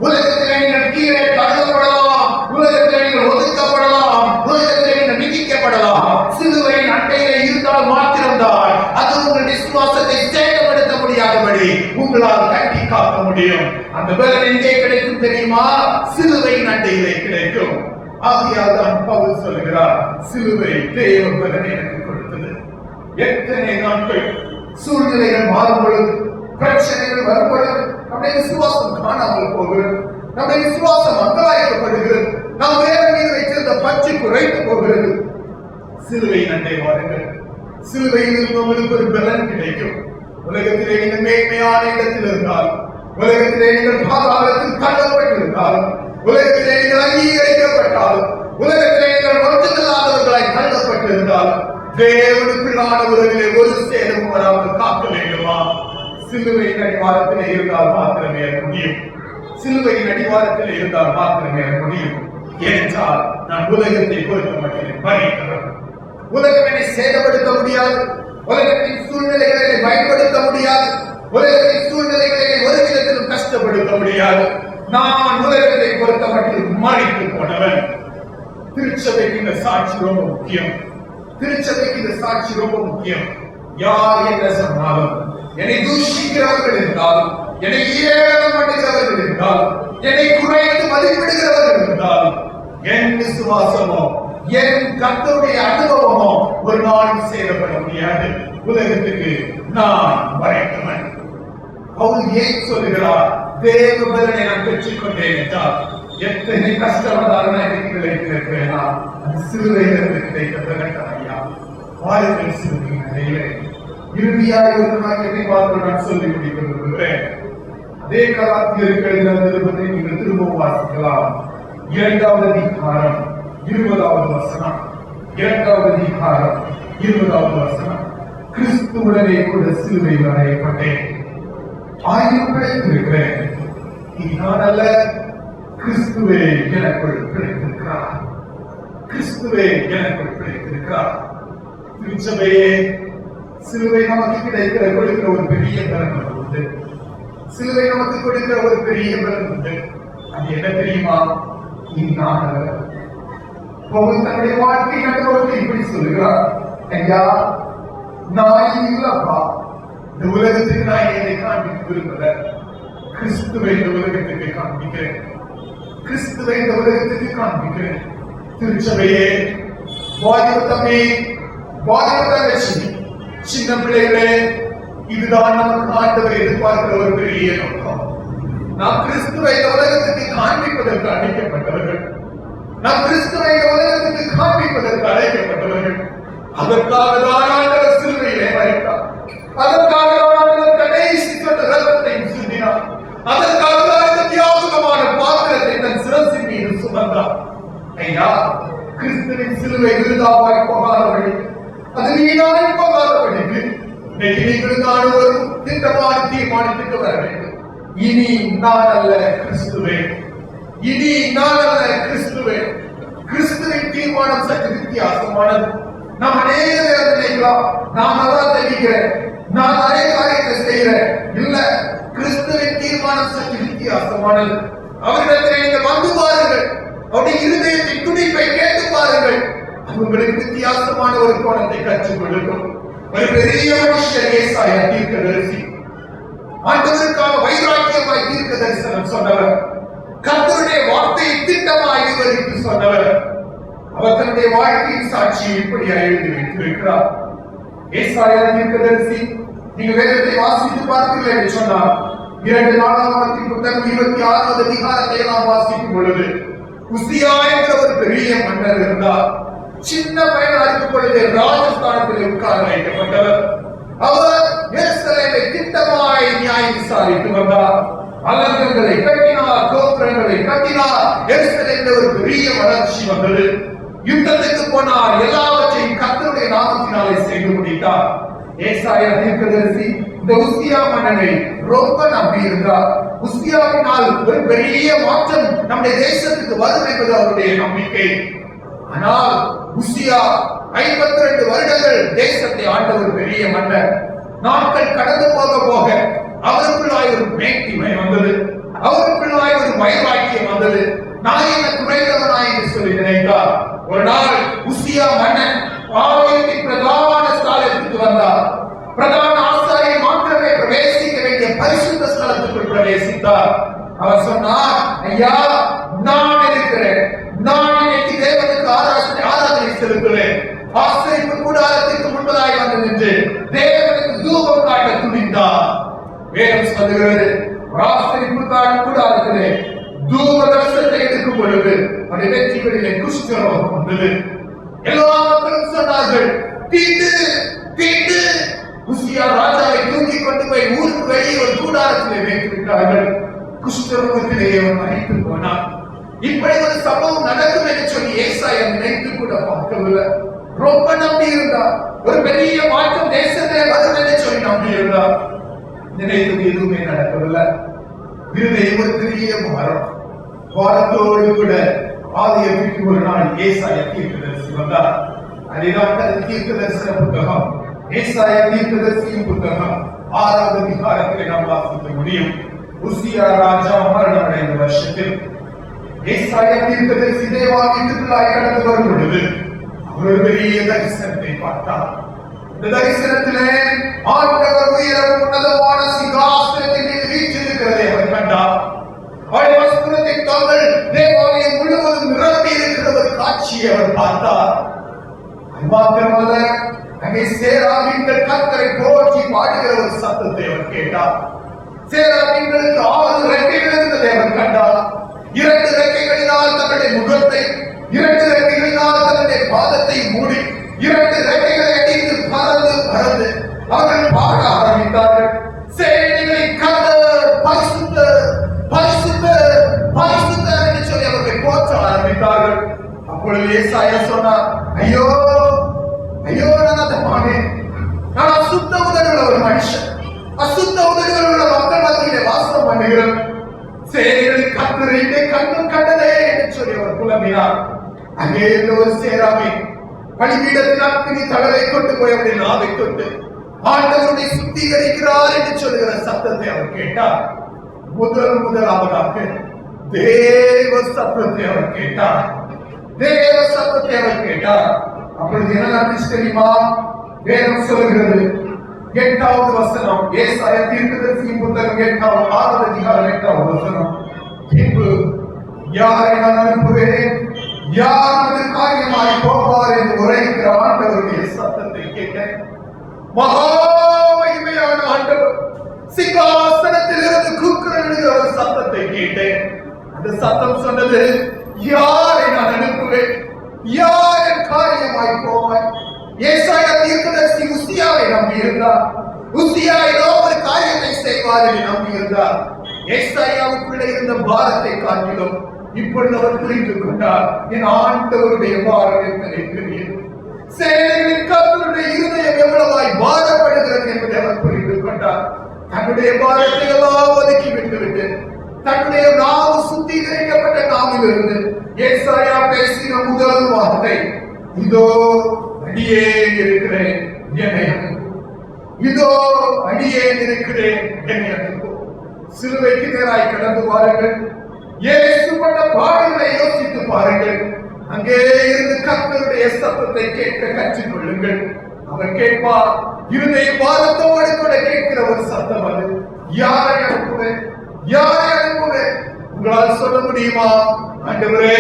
உலகத்திலே நீங்கள் கீழே தள்ளப்படலாம், உலகத்திலே நீங்கள் ஒதுக்கப்படலாம், உலகத்திலே நீங்கள் மிதிக்கப்படலாம். சிலுவையின் அண்டையிலே இருந்தால் மாத்திரம்தான் அது உங்கள் விசுவாசத்தை சேதப்படுத்த முடியாதபடி உங்களால் கட்டி காக்க முடியும். அந்த பலன் எங்கே கிடைக்கும் தெரியுமா? சிலுவையின் அண்டையிலே கிடைக்கும். ஆகையால் தான் பவுல் சொல்லுகிறார், சிலுவை தேவ பலனை எனக்கு கொடுத்தது. எத்தனை நாட்கள் சூழ்நிலைகள் மாறும் பொழுது, பிரச்சனைகள் வரும் பொழுது நம்முடைய விசுவாசம் காணாமல் போகிறது, நம்முடைய விசுவாசம் அங்கலாய்க்கப்படுகிறது, நாம் வேற மீது வைத்திருந்த பற்றி குறைத்து போகிறது. சிலுவையின் அண்டை வாருங்கள், சிலுவையில் இருப்பவர்களுக்கு ஒரு பலன் கிடைக்கும். உலகத்திலே நீங்கள் மேன்மையான இடத்தில் இருந்தால், உலகத்திலே நீங்கள் பாதாளத்தில் தள்ளப்பட்டிருந்தாலும், உலகத்திலே நீங்கள் அங்கீகரிக்கப்பட்டாலும், உலகத்திலே நீங்கள் ஒன்றுமில்லாதவர்களாய் தள்ளப்பட்டிருந்தாலும், தேவனுக்குள்ளான உறவிலே ஒரு சேதமும் வராமல் காக்க வேண்டுமா? சிலுவையின் அடிவாரத்திலே இருந்தால் மாத்திரமே முடியும். சிலுவையின் அடிவாரத்திலே இருந்தால் மாத்திரமே முடியும். ஏனென்றால் நான் உலகத்தை பொறுத்த மட்டும் பணிக்கிறேன். உலகம் என்னை சேதப்படுத்த முடியாது, உலகத்தின் சூழ்நிலைகளை பயன்படுத்த முடியாது, உலகத்தின் சூழ்நிலைகளை ஒரு விதத்திலும் கஷ்டப்படுத்த முடியாது. நான் உலகத்தை பொறுத்த மட்டும் மறித்து போனவன். திருச்சபைக்கு இந்த சாட்சி ரொம்ப முக்கியம். திருச்சபைக்கு இந்த சாட்சி ரொம்ப முக்கியம். யார் என்ன சொன்னாலும், என்னை தூஷிக்கிறவர்கள் இருந்தாலும், என்னை ஏளனம் பண்ணுகிறவர்கள் இருந்தாலும், என்னை குறைத்து மதிப்பிடுகிறவர்கள் இருந்தாலும், என் விசுவாசமோ என் கர்த்தருடைய அனுபவமோ ஒரு நாளும் சேதப்பட முடியாது. உலகத்துக்கு நான் மறைத்தவன். பவுல் ஏன் சொல்லுகிறார், தேவ பலனை நான் பெற்றுக் கொண்டேன் என்றால், எத்தனை கஷ்டப்படாத எனக்கு கிடைத்திருக்கிறேனா அது சிலுவையிலிருந்து கிடைத்த பலன் ஐயா. வாருங்கள் சிலுவையின் அண்டையிலே. இறுதியாக ஒரு காரியத்தை பார்த்து நான் சொல்லி முடிக்க விரும்புகிறேன். அதே கலாத்தியருக்கு எழுதின நிருபத்தை நீங்கள் திரும்பவும் வாசிக்கலாம். 2வது அதிகாரம் 20வது வசனம். 2வது அதிகாரம் 20வது வசனம். கிறிஸ்துவுடனே கூட சிலுவையில் அறையப்பட்டேன், ஆயிரம் பிழைத்திருக்கிறேன். நான் அல்ல, கிறிஸ்துவே எனக்குள் பிழைத்திருக்கிறார். கிறிஸ்துவே எனக்குள் பிழைத்திருக்கிறார். திருச்சபையே, சிலுவை நமக்கு கொடுக்கிற ஒரு பெரிய பலன் உண்டு. சிலுவை நமக்கு கொடுக்கிற ஒரு பெரிய பலன் உண்டு. அது என்ன தெரியுமா? இன்னானவர் பவுல் தன்னுடைய வாழ்க்கை அனுபவத்தை இப்படி சொல்லுகிறார். ஐயா, நான் இல்லப்பா, இந்த உலகத்துக்கு நான் என்னை காண்பிக்க விரும்பல, கிறிஸ்துவை இந்த உலகத்துக்கு காண்பிக்கிறேன், கிறிஸ்துவை இந்த உலகத்துக்கு காண்பிக்கிறேன். திருச்சபையே, வாலிப தம்பி, வாலிப தங்கச்சி, சின்ன பிள்ளைகளே, இதுதான் நமக்கு ஆண்டவர் எதிர்பார்க்கிற ஒரு பெரிய நோக்கம். நாம் கிறிஸ்துவை இந்த உலகத்துக்கு காண்பிப்பதற்கு அழைக்கப்பட்டவர்கள். நாம் கிறிஸ்துவை இந்த உலகத்துக்கு காண்பிப்பதற்கு அழைக்கப்பட்டவர்கள். அதற்காக தான் ஆண்டவர் சிலுவையிலே மரித்தார். அதற்காக ஆண்டவர் கடைசி ரத்தத்தை சிந்தினார். அதற்காக தான் இந்த தியாகமான பாத்திரத்தை தன் சிரசின் மீது சுமந்தார். ஐயா, கிறிஸ்துவின் சிலுவை விருதாவாய் போகாதபடி, அது வீணாய் போகாதபடிக்கு நீங்களும் நானும் திட்டமான தீர்மானத்துக்கு வர வேண்டும். இனி நான் அல்ல கிறிஸ்துவே, இனி நான் அல்ல கிறிஸ்துவே. கிறிஸ்துவின் தீர்மானம் சற்று வித்தியாசமானது. நாம் அநேக நேரம் நினைக்கலாம், நான் நல்லா தெரிவிக்கிறேன், நான் அதே காரியத்தை செய்கிறேன். இல்ல, கிறிஸ்துவின் தீர்மானம் சற்று வித்தியாசமானது. அவர்களிடத்தில் நீங்கள் வந்து பாருங்கள், அவருடைய இருதயத்தின் துடிப்பை கேட்டு பாருங்கள். உங்களுக்கு வித்தியாசமான ஒரு கோணத்தை கற்றுக் கொடுக்கும். ஒரு பெரிய மனுஷர் ஏசாயா தீர்க்கதரிசி, ஆண்டவருக்காக வைராக்கியமாய் தீர்க்க தரிசனம் சொன்னவர், கர்த்தருடைய வார்த்தையை திட்டமாய் விவரித்து சொன்னவர். அவர் தன்னுடைய வாழ்க்கையின் சாட்சியை இப்படியாக எழுதி வைத்திருக்கிறார். ஏசாயா தீர்க்கதரிசி, நீங்க வேதத்தை வாசித்து பார்த்தீர்கள் என்று சொன்னார், 2 நாளாகமத்தின் புத்தகம் 26வது அதிகாரத்தை நாம் வாசிக்கும் பொழுது, உசியா என்ற ஒரு பெரிய மன்னர் இருந்தார். சின்ன பையன் இருக்கும் பொழுது ராஜஸ்தானத்தில் உட்கார வைக்கப்பட்டவர். அவர் எருசலேமை திட்டமாய் நியாயம் விசாரித்து வந்தார். அலங்கங்களை கட்டினார், கோபுரங்களை கட்டினார். எருசலேமில் ஒரு பெரிய வளர்ச்சி வந்தது. யுத்தத்துக்கு போனார், எல்லாவற்றையும் கர்த்தருடைய நாமத்தினாலே செய்து முடித்தார். ஏசாயா தீர்க்கதரிசி இந்த உசியா மன்னனை ரொம்ப நம்பி இருந்தார். உசியாவினால் ஒரு பெரிய மாற்றம் நம்முடைய தேசத்துக்கு வரும் என்பது அவருடைய நம்பிக்கை. ஆனால் உசியா 52 வருடங்கள் தேசத்தை ஆண்ட ஒரு பெரிய மன்னர். நாட்கள் கடந்து போக போக அவருக்குள்ளாய் ஒரு மேட்டிமை வந்தது, அவருக்குள்ளாய் ஒரு வைராக்கியம் வந்தது. நான் என்ன குறைந்தவனாய் என்று சொல்லி நினைத்தார். ஒரு நாள் உசியா மன்னன் ஆலயத்தின் பிரதான ஸ்தலத்துக்கு வந்தார். பிரதான ஆசாரியர் மாத்திரமே பிரவேசிக்க வேண்டிய பரிசுத்த ஸ்தலத்துக்குள் பிரவேசித்தார். அவர் சொன்னார், ஐயா, நான் இருக்கிறேன், நான் இன்னைக்கு தேவனுக்கு ஆராதனை செலுத்துவேன். ஆசரிப்பு கூடாரத்திற்கு முன்பதாய் வந்து நின்று தேவனுக்கு தூபம் காட்ட துணிந்தார். வேதம் சொல்லுகிறது, ஆசரிப்பு கூடாரத்திலே தூப கலசத்தை எடுக்கும் பொழுது அவருடைய நெற்றிகளிலே குஷ்டரோகம் வந்தது. எல்லா மக்களும் சொன்னார்கள், தீட்டு தீட்டு. உசியா ராஜாவை தூக்கி கொண்டு போய் ஊருக்கு வெளியே ஒரு கூடாரத்திலே வைத்து விட்டார்கள். குஷ்டரோகத்திலேயே அவன் மறைத்து போனான். இப்படி ஒரு சம்பவம் நடக்கும் என்று சொல்லி ஏசாயா நினைத்து கூட பார்க்கவில்லை. ரொம்ப நம்பி இருந்தார். ஒரு பெரிய மாற்றம் தேசத்திலே வரும் என்று சொல்லி நம்பி இருந்தார். நினைத்தது எதுவுமே நடக்கவில்லை. இருதயம் ஒரு பெரிய மரம். வாரத்தோடு கூட ஆதியத்திற்கு ஒரு நாள் ஏசாயா தீர்க்கதரிசி வந்தார். அதுதான் தீர்க்கதரிசன புத்தகம். ஏசாயா தீர்க்கதரிசியின் புத்தகம் 6வது அதிகாரத்திலே நாம் வாசிக்க முடியும். உசியா ராஜா மரணமடைந்த வருஷத்தில் ஏசாயா தீர்க்கதரிசி தேவாலயத்திற்குள்ளாய் கடந்து வரும் பொழுது அவர் ஒரு பெரிய தரிசனத்தை பார்த்தார். இந்த தரிசனத்திலே ஆண்டவர் உயரவும் உன்னதமான சிங்காசனத்தின் மீது வீற்றிருக்கிறதை அவர் கண்டார். அவருடைய வஸ்திரத்தின் தொங்கல் தேவாலயம் முழுவதும் நிரம்பி இருக்கிற ஒரு காட்சியை அவர் பார்த்தார். அது மாத்திரமல்ல, அங்கே சேராபீன்கள் கர்த்தரை போற்றி பாடுகிற ஒரு சத்தத்தை அவர் கேட்டார். சேராபீன்களுக்கு 6 ரெக்கைகள் இருந்ததை அவர் கண்டார். 2 ரெக்கைகளினால் தன்னுடைய முகத்தை, 2 ரெக்கைகளினால் தன்னுடைய பாதத்தை மூடி, 2 ரெக்கைகளை அடித்து பறந்து பறந்து அவர்கள் பாட ஆரம்பித்தார்கள். சேனைகளின் கர்த்தர் பரிசுத்தர், பரிசுத்தர், பரிசுத்தர் என்று சொல்லி அவர்கள் போற்ற ஆரம்பித்தார்கள். அப்பொழுது ஏசாயா சொன்னார், ஐயோ ஐயோ, நான் அந்த மானேன், நான் அசுத்த உதடுள்ள ஒரு மனுஷன், அசுத்த உதடுகள் உள்ள மக்கள் மத்தியிலே வாசம் பண்ணுகிறேன். சேனைகளின் கர்த்தரை கண்ணும் கண்டதே என்று சொல்லி அவர் புலம்பினார். அங்கே இருந்த ஒரு சேராமி பலிபீடத்தில் அக்கினி தழலை கொண்டு போய் அவருடைய நாவை தொட்டு ஆண்டவரை சுத்திகரிக்கிறார் என்று சொல்லுகிற சத்தத்தை அவர் கேட்டார். முதலாவதாக தேவ சத்தத்தை அவர் கேட்டார். தேவ சத்தத்தை அவர் கேட்டார். அப்பொழுது என்ன நடந்துச்சு தெரியுமா? வேதம் சொல்கிறது 8வது வசனம், ஏசாயா தீர்க்கதரிசியின் புத்தகம் 8வது அதிகாரம் 8வது வசனம். பின்பு யாரை நான் அனுப்புவேன், யார் நமது காரியமாய் போவார் என்று உரைக்கிற ஆண்டவருடைய சத்தத்தை கேட்டேன். மகா மகிமையான ஆண்டவர் சிங்காசனத்தில் இருந்து கூக்குரலிடுகிற ஒரு சத்தத்தை கேட்டேன். அந்த சத்தம் சொன்னது, யாரை நான் அனுப்புவேன், யார் என் காரியமாய் போவார். ஏசாயா தீர்க்கதரிசி உசியாவை நம்பி இருந்தார். உசியா ஏதோ ஒரு காரியத்தை செய்வார் என்று நம்பி இருந்தார். ஏசாயாவுக்குள்ளே இருந்த பாரத்தை காட்டிலும் இப்பொழுது அவர் புரிந்து கொண்டார், என் ஆண்டவருடைய பாரம் எத்தனை பெரியது, சேனைகளின் கர்த்தருடைய இருதயம் எவ்வளவாய் பாரப்படுகிறது என்பதை அவர் புரிந்து கொண்டார். தன்னுடைய பாரத்தை எல்லாம் ஒதுக்கி விட்டுவிட்டு தன்னுடைய நாவு சுத்திகரிக்கப்பட்ட நாவிலிருந்து ஏசாயா பேசின முதல் வார்த்தை, இதோ அடியேன் இருக்கிறேன் என்னை அனுப்பு, இதோ அடியேன் இருக்கிறேன் என்னை அனுப்பு. சிலுவைக்கு நேராய் கடந்து பாருங்கள். இயேசு பண்ண பாடுகளை யோசித்து பாருங்கள். அங்கே இருந்து கர்த்தருடைய சத்தத்தை கேட்க கற்றுக் கொள்ளுங்கள். அவர் கேட்பார். இருதய பாரத்தோடு கூட கேட்கிற ஒரு சத்தம் அது. யாரை அனுப்புவேன், யாரை அனுப்புவேன்? உங்களால் சொல்ல முடியுமா? ஆண்டவரே,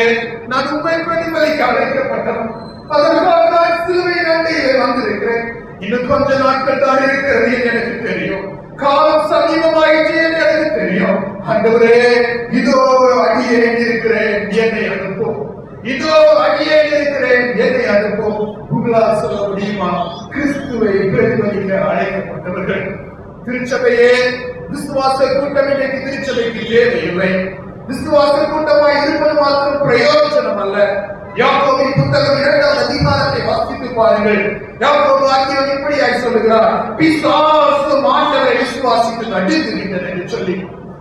நான் உண்மை பிரதிபலிக்க அழைக்கப்பட்டவன், அதற்காக நான் சிலுவையின் அண்டையிலே வந்திருக்கிறேன். இன்னும் கொஞ்ச நாட்கள் தான் இருக்கிறது என்று எனக்கு தெரியும். காலம் சமீபமாயிற்று என்று எனக்கு தெரியும். ஆண்டவரே, இதோ அடியேன் இருக்கிறேன் என்னை அனுப்பும், இதோ அடியேன் இருக்கிறேன் என்னை அனுப்பும். உங்களால் சொல்ல முடியுமா? கிறிஸ்துவை பிரதிபலிக்க அழைக்கப்பட்டவர்கள். திருச்சபையே, விசுவாச கூட்டம் இன்றைக்கு திருச்சபைக்கு தேவையில்லை. விசுவாச கூட்டமாய் இருப்பது மாத்திரம் பிரயோஜனம் அல்ல. யாக்கோபின் புத்தகம் 2வது அதிகாரத்தை வாசித்து பாருங்கள். யாக்கோபு ஆகியோர் இப்படியாய் சொல்லுகிறார், பிசாசு ஆண்டவரை விசுவாசித்து நடுங்குகின்றனர் என்று சொல்லி.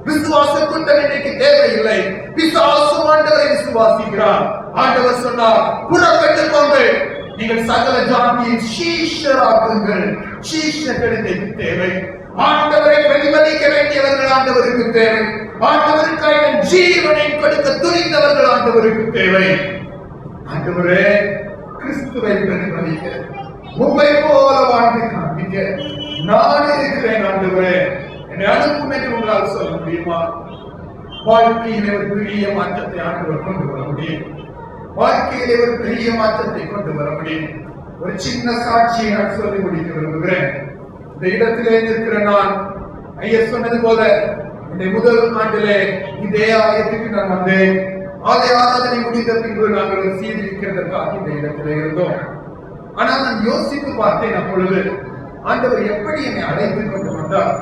விசுவாச கூட்டம் இன்றைக்கு தேவையில்லை. பிசாசு ஆண்டவரை விசுவாசிக்கிறார். ஆண்டவர் சொன்னார், புறப்பட்டு போங்கள், நீங்கள் சகல ஜாதியின் சீஷராகுங்கள். சீஷர்கள் இன்றைக்கு தேவை. ஆண்டவரை பிரதிபலிக்க வேண்டியவர்கள் ஆண்டவருக்கு தேவை. ஆண்டவருக்காக ஜீவனை கொடுக்க துணிந்தவர்கள் ஆண்டவருக்கு தேவை. ஆண்டவரே, கிறிஸ்துவை பிரதிபலிக்க, உம்மை போல வாழ்ந்து காண்பிக்க நான் இருக்கிறேன். ஆண்டவரே, என்னை அனுப்பும் என்று உங்களால் சொல்ல முடியுமா? வாழ்க்கையிலே ஒரு பெரிய மாற்றத்தை ஆண்டவர் கொண்டு வர முடியும். வாழ்க்கையிலே ஒரு பெரிய மாற்றத்தை கொண்டு வர முடியும். ஒரு சின்ன சாட்சியை நான் சொல்லி முடிக்க விரும்புகிறேன். இந்த இடத்திலே இருக்கிற நான், ஐயர் சொன்னது போல, இந்த முதல் ஆண்டிலே இதே ஆலயத்துக்கு நான் வந்தேன். ஆலய ஆராதனை முடிந்த பின்பு நாங்கள் சீர்திருக்கிறதற்காக இந்த இடத்திலே இருந்தோம். ஆனால் நான் யோசித்து பார்த்தேன், அப்பொழுது ஆண்டவர் எப்படி என்னை அழைத்துக் கொண்டு வந்தார்.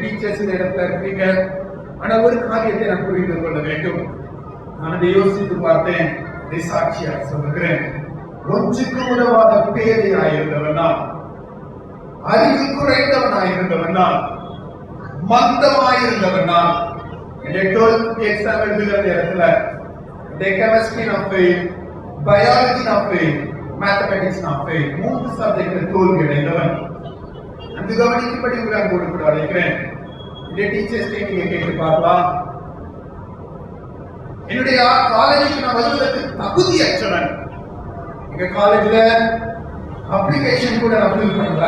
டீச்சர்ஸ் இந்த இடத்துல இருக்கீங்க, ஆனால் ஒரு காரியத்தை நான் புரிந்து கொள்ள வேண்டும். நான் அதை யோசித்து பார்த்தேன். இதை சாட்சியாக சொல்லுகிறேன். ஒன்றுக்கு உதவாத பேதையாயிருந்தவன் நான், அறிவு குறைந்தவனாயிருந்தவன் நான், மந்தமாயிருந்தவன் நான். என்னுடைய 12th எக்ஸாம் எழுதுகிற நேரத்துல கெமிஸ்ட்ரி நான் ஃபெயில், பயாலஜி நான் ஃபெயில், மேத்தமெட்டிக்ஸ் நான் ஃபெயில். 3 சப்ஜெக்ட்ல தோல்வி அடைந்தவன். அந்த கவனிக்கும்படி உங்களை கூட அழைக்கிறேன். இந்த டீச்சர்ஸ் நீங்க கேட்டு பார்க்கலாம். என்னுடைய காலேஜுக்கு நான் வருவதற்கு தகுதியற்றவன். எங்க காலேஜ்ல அப்ளிகேஷன் கூட நான் ஃபில் பண்ணல.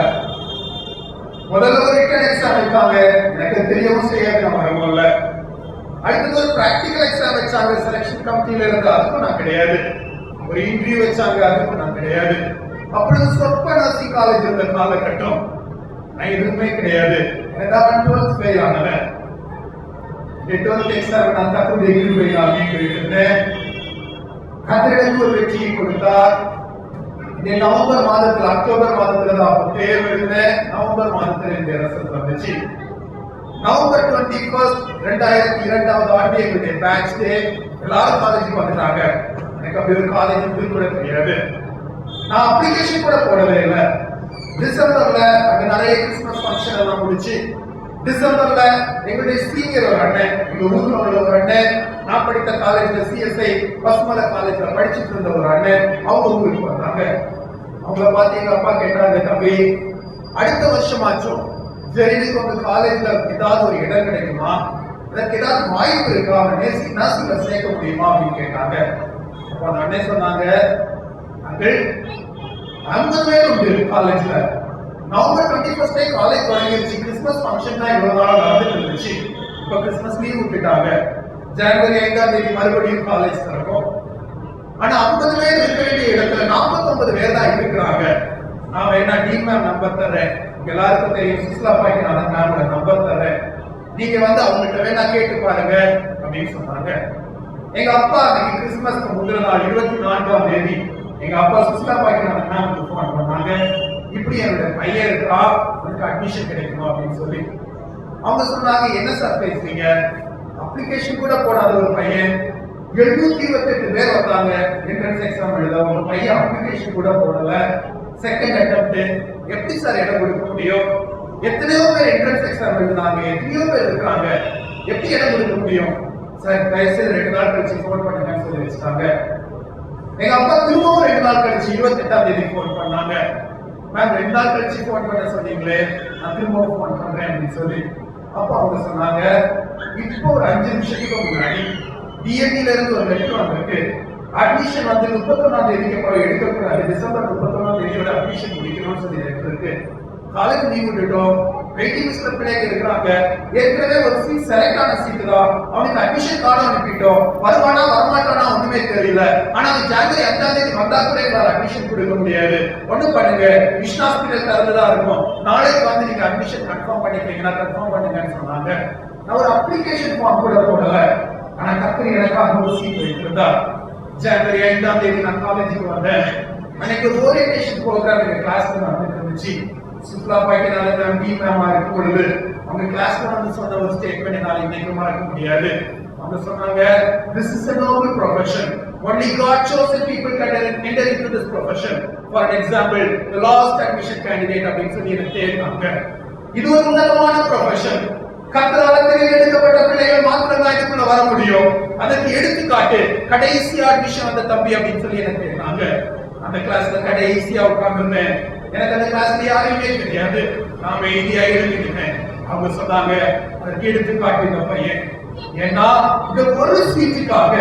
முதல்ல ஒரு ரிட்டன் எக்ஸாம் வைத்தாங்க, எனக்கு தெரியவும் செய்யாது, நான் வரவில்லை. அடுத்தது ஒரு பிராக்டிகல் எக்ஸாம் வச்சாங்க, செலக்ஷன் கமிட்டியில இருந்து, அதுக்கும் நான் கிடையாது. ஒரு இன்டர்வியூ வச்சாங்க, அதுக்கும் நான் கிடையாது. அப்பொழுது சொற்ப நர்சிங் காலேஜ் இருந்த காலகட்டம், நான் எதுவுமே கிடையாது. ஏதாவது 12th ஃபெயில் ஆனவன். 12th எக்ஸாம் நான் தகுதி கிருபையினால் இருந்தேன். கத்திரிக்கு ஒரு வெற்றியை கொடுத்தார். நவம்பர் மாதத்தில், அக்டோபர் மாதத்துல தான் தேர்வு எழுதினேன். நவம்பர் மாதத்தில் இந்த ரிசல்ட் வந்துச்சு. நவம்பர் 21, 2002 ஆண்டு எங்களுடைய பேட்ச் டே. எல்லாரும் காலேஜுக்கு வந்துட்டாங்க. எனக்கு அப்படி ஒரு காலேஜ் கூட தெரியாது. நான் அப்ளிகேஷன் கூட போடவே இல்லை. டிசம்பர்ல அங்க நிறைய கிறிஸ்துமஸ் ஃபங்க்ஷன் எல்லாம் முடிச்சு, டிசம்பர்ல எங்களுடைய சீனியர் ஒரு அண்ணன், எங்க ஊர்ல உள்ள ஒரு அண்ணன், நான் படித்த காலேஜ்ல சிஎஸ்ஐ பசுமலை காலேஜ்ல படிச்சுட்டு இருந்த ஒரு அண்ணன், அவங்க ஊருக்கு வந்தாங்க. அவங்கள பார்த்து எங்க அப்பா கேட்டாங்க, தம்பி அடுத்த வருஷமாச்சும் ஜெயிலுக்கு உங்க காலேஜ்ல ஏதாவது ஒரு இடம் கிடைக்குமா, அதற்கு ஏதாவது வாய்ப்பு இருக்கா, அவனை நர்சிங்ல சேர்க்க முடியுமா அப்படின்னு கேட்டாங்க. அப்ப அந்த அண்ணே சொன்னாங்க, அங்கிள் 50 பேர் உண்டு காலேஜ்ல. நவம்பர் 21 காலேஜ் தொடங்கிருச்சு. கிறிஸ்துமஸ் ஃபங்க்ஷன் தான் இவ்வளவு நாள் நடந்துட்டு இருந்துச்சு. இப்ப கிறிஸ்துமஸ் லீவ் விட்டுட்டாங்க. ஜனவரி 5ஆம் தேதி மறுபடியும் காலேஜ் திறக்கும். ஆனா 50 பேர் இருக்க வேண்டிய இடத்துல 49 பேர் தான் இருக்கிறாங்க. நான் வேணா டீம் மேம் நம்பர் தர்றேன், எல்லாருக்கும் தெரியும் சுஸ்லா பாய்க்கு நான் மேமோட நம்பர் தர்றேன், நீங்க வந்து அவங்ககிட்ட வேணா கேட்டு பாருங்க அப்படின்னு சொன்னாங்க. எங்க அப்பா அன்னைக்கு கிறிஸ்துமஸ்க்கு முதல் நாள் 24ஆம் தேதி எங்க அப்பா சுஸ்லா பாய்க்கு நான் மேமுக்கு போன் பண்ணாங்க. இப்படி என்னோட பையன் இருக்கா, அவனுக்கு அட்மிஷன் கிடைக்குமா அப்படின்னு சொல்லி. அவங்க சொன்னாங்க, என்ன சார் பேசுறீங்க, அப்ளிகேஷன் கூட போடாத ஒரு பையன், 728 பேர் வந்தாங்க என்ட்ரன்ஸ் எக்ஸாம் எழுத, உங்க பையன் அப்ளிகேஷன் கூட போடல, செகண்ட் அட்டெம்ப்ட், எப்படி சார் இடம் கொடுக்க முடியும்? எத்தனையோ பேர் என்ட்ரன்ஸ் எக்ஸாம் எழுதுனாங்க, எத்தனையோ பேர் இருக்கிறாங்க, எப்படி இடம் கொடுக்க முடியும்? சார் தயவுசெய்து 2 நாள் கழிச்சு போன் பண்ணுங்கன்னு சொல்லி வச்சுட்டாங்க. எங்க அப்பா திரும்பவும் 2 நாள் கழிச்சு 28ஆம் தேதி போன் பண்ணாங்க. மேம் 2 நாள் கழிச்சு போன் பண்ண சொன்னீங்களே, நான் திரும்பவும் போன் பண்றேன் அப்படின்னு சொல்லி. அப்ப அவங்க சொன்னாங்க, இப்போ ஒரு 5 நிமிஷத்துக்கு முன்னாடி டிஎன்இல இருந்து ஒரு லெட்டர் வந்திருக்கு, அட்மிஷன் வந்து 31ஆம் தேதிக்கு அப்புறம் எடுக்கக்கூடாது, டிசம்பர் 31ஆம் தேதியோட அட்மிஷன் முடிக்கணும்னு சொல்லி லெட்டர் இருக்கு. காலேஜ் லீவ் விட்டுட்டோம், வெயிட்டிங் லிஸ்ட்ல பிள்ளைங்க இருக்கிறாங்க, ஏற்கனவே ஒரு சீட் செலக்ட் ஆன சீட்டு தான், அவனுக்கு அட்மிஷன் கார்டு அனுப்பிட்டோம், வருவானா வரமாட்டானா ஒண்ணுமே தெரியல. ஆனா ஜனவரி 5ஆம் தேதி வந்தா கூட எங்களால் அட்மிஷன் கொடுக்க முடியாது. ஒண்ணும் பண்ணுங்க, விஷ் ஹாஸ்பிட்டல் திறந்துதான் இருக்கும், நாளைக்கு வந்து நீங்க அட்மிஷன் கன்ஃபார்ம் பண்ணிக்கிறீங்கன்னா கன்ஃபார்ம் பண்ணுங்கன்னு சொன்னாங்க. நான் ஒரு அப்ளிகேஷன் ஃபார்ம் கூட போடல, ஆனா கத்திரி எனக்காக ஒரு சீட் வைத்திருந்தா. ஜனவரி 5ஆம் தேதி நான் காலேஜுக்கு வந்தேன். அன்னைக்கு ஒரு ஓரியன்டேஷன் ப்ரோக்ராம் எங்க கிளாஸ்ல நடந்துட்டு இருந்துச்சு. சுற்றுலா பாய்க்கினால டீ மேமா இருக்கும் பொழுது அவங்க கிளாஸ்ல வந்து சொன்ன ஒரு ஸ்டேட்மெண்ட் என்னால இன்னைக்கு மறக்க முடியாது. அவங்க சொன்னாங்க, this is a noble profession, only God chosen people can enter into this profession. For an example, the last admission candidate அப்படின்னு சொல்லி எனக்கு தேடினாங்க. இது ஒரு உன்னதமான ப்ரொஃபஷன், கர்த்தரால் தேர்ந்தெடுக்கப்பட்ட பிள்ளைகள் மாத்திரம் தான் இதுக்குள்ள வர முடியும். அதற்கு எடுத்துக்காட்டு கடைசி அட்மிஷன் வந்த தம்பி அப்படின்னு சொல்லி எனக்கு தேடினாங்க. அந்த கிளாஸ்ல கடைசியா உட்கார்ந்துருந்தேன். எனக்கு அந்த கிளாஸ்ல யாரையுமே தெரியாது, நான் அமைதியா எழுதிட்டேன். அவங்க சொன்னாங்க, அதற்கு எடுத்துக்காட்டு இந்த பையன். ஏன்னா இந்த ஒரு சீட்டுக்காக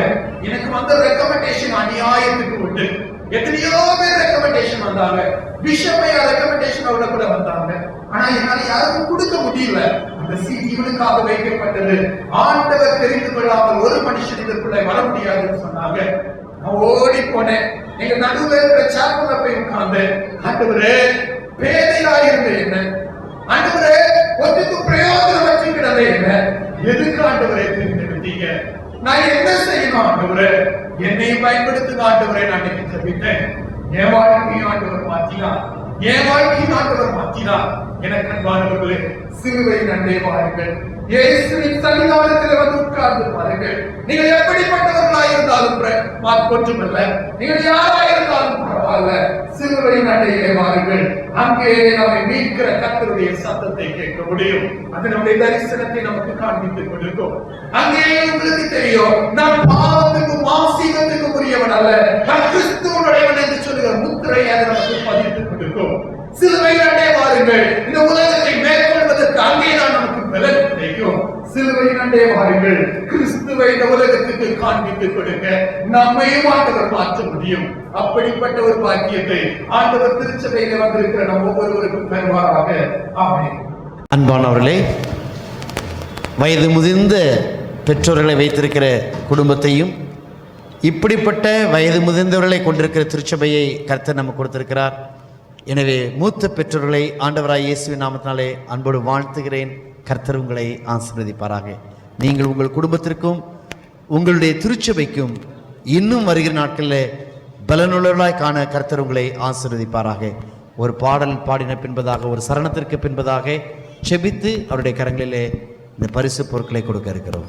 எனக்கு வந்த ரெக்கமெண்டேஷன் அநியாயத்துக்கு உண்டு. எத்தனையோ பேர் ரெக்கமெண்டேஷன் வந்தாங்க, பிஷப்பையா ரெக்கமெண்டேஷனோட கூட வந்தாங்க. ஆனா என்னால யாருக்கும் கொடுக்க முடியல. அந்த சீட் இவனுக்காக வைக்கப்பட்டது. ஆண்டவர் தெரிந்து கொள்ளாமல் ஒரு மனுஷன் இதற்குள்ள வர முடியாதுன்னு சொன்னாங்க. நான் ஓடி போனேன், எங்க நடுவில் இருக்கிற சாப்பல்ல போய் உட்கார்ந்து, ஆண்டவரே பேதையா இருந்த என்ன, ஆண்டவரே ஒத்துக்கு பிரயோஜனம் வச்சுக்கிடவே என்ன, எதுக்கு ஆண்டவரே தெரிந்தெடுத்தீங்க, நான் என்ன செய்யணும் ஆண்டவரே, என்னை பயன்படுத்துங்க ஆண்டவரே. நான் இன்னைக்கு ஜெபித்தேன், என் வாழ்க்கையும் ஆண்டவர் மாற்றினார், என் வாழ்க்கையும் ஆண்டவர் மாற்றினார். எனக்கு அன்பானவர்களே, சிலுவையின் அண்டே வாருங்கள், இயேசுவின் சன்னிதானத்தில் வந்து உட்கார்ந்து பாருங்கள். நீங்கள் எப்படிப்பட்டவர்களாக இருந்தாலும் ஒன்றுமல்ல, நீங்கள் யாரா இருந்தாலும் பரவாயில்ல, சிலுவையின் அண்டையிலே வாருங்கள். அங்கே நம்மை மீட்கிற கர்த்தருடைய சத்தத்தை கேட்க முடியும். அது நம்முடைய தரிசனத்தை நமக்கு காண்பித்துக் கொடுக்கும். அங்கே உங்களுக்கு தெரியும், நான் பாவத்துக்கும் மாம்சீகத்துக்கும் உரியவன் அல்ல, நான் கிறிஸ்துவனுடையவன் என்று சொல்லுகிற முத்திரை அதை நமக்கு பதித்துக் கொடுக்கும். சிலுவையின் அண்டே வாருங்கள், இந்த உலகத்தை மேற்கொள்வதற்கு அங்கேதான் நமக்கு பலன் கிடைக்கும். சிலுவையின் அண்டே வாருங்கள், கிறிஸ்துவை இந்த உலகத்துக்கு காண்பித்துக் கொடுக்க நம்மையும் ஆண்டவர் மாற்ற முடியும். அப்படிப்பட்ட ஒரு பாக்கியத்தை ஆண்டவர் திருச்சபையில வந்திருக்கிற நம் ஒவ்வொருவருக்கும் தருவாராக. ஆமென். அன்பானவர்களே, வயது முதிர்ந்த பெற்றோர்களை வைத்திருக்கிற குடும்பத்தையும் இப்படிப்பட்ட வயது முதிர்ந்தவர்களை கொண்டிருக்கிற திருச்சபையை கர்த்தர் நமக்கு கொடுத்திருக்கிறார். எனவே மூத்த பெற்றோர்களை ஆண்டவராய் இயேசுவின் நாமத்தினாலே அன்போடு வாழ்த்துகிறேன். கர்த்தர் உங்களை ஆசீர்வதிப்பாராக. நீங்கள் உங்கள் குடும்பத்திற்கும் உங்களுடைய திருச்சபைக்கும் இன்னும் வருகிற நாட்களில் பலனுள்ளவர்களாய் காண கர்த்தர் உங்களை ஆசீர்வதிப்பாராக. ஒரு பாடல் பாடின பின்பதாக, ஒரு சரணத்திற்கு பின்பதாக செபித்து அவருடைய கரங்களிலே இந்த பரிசு பொருட்களை கொடுக்க இருக்கிறோம்.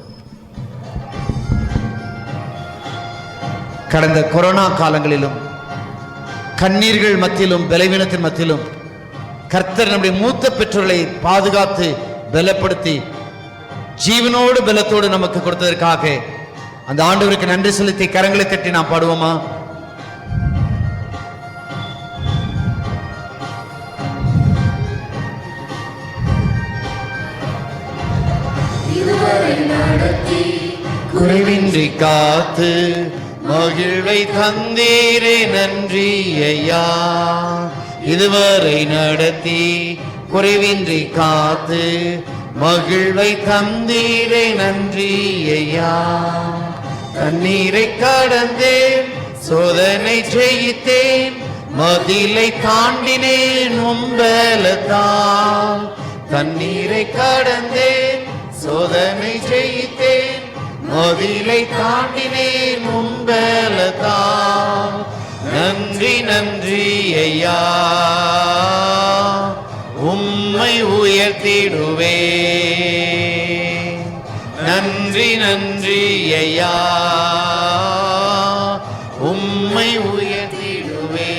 கடந்த கொரோனா காலங்களிலும் கண்ணீர்கள் மத்தியிலும் பலவீனத்தின் மத்தியிலும் கர்த்தர் நம்முடைய மூத்த பெற்றோர்களை பாதுகாத்து பலப்படுத்தி ஜீவனோடு பலத்தோடு நமக்கு கொடுத்ததற்காக அந்த ஆண்டவருக்கு நன்றி செலுத்தி கரங்களை தட்டி நாம் பாடுவோமா? குறைவின்றி காத்து மகிழ்வை தந்தீரே நன்றி ஐயா. இதுவரை நடத்தி குறைவின்றி காத்து மகிழ்வை தந்தீரே நன்றி ஐயா. தண்ணீரை கடந்தேன், சோதனை ஜெயித்தேன், மதிலை தாண்டினேன் உம்பலத்தால். தண்ணீரை கடந்தேன், சோதனை ஜெயித்தேன், மதிலை தாண்டினேன் உம்பலத்தால். நன்றி நன்றி ஐயா, உம்மை உயர்த்திடுவே. நன்றி நன்றி ஐயா, உம்மை உயர்த்திடுவே.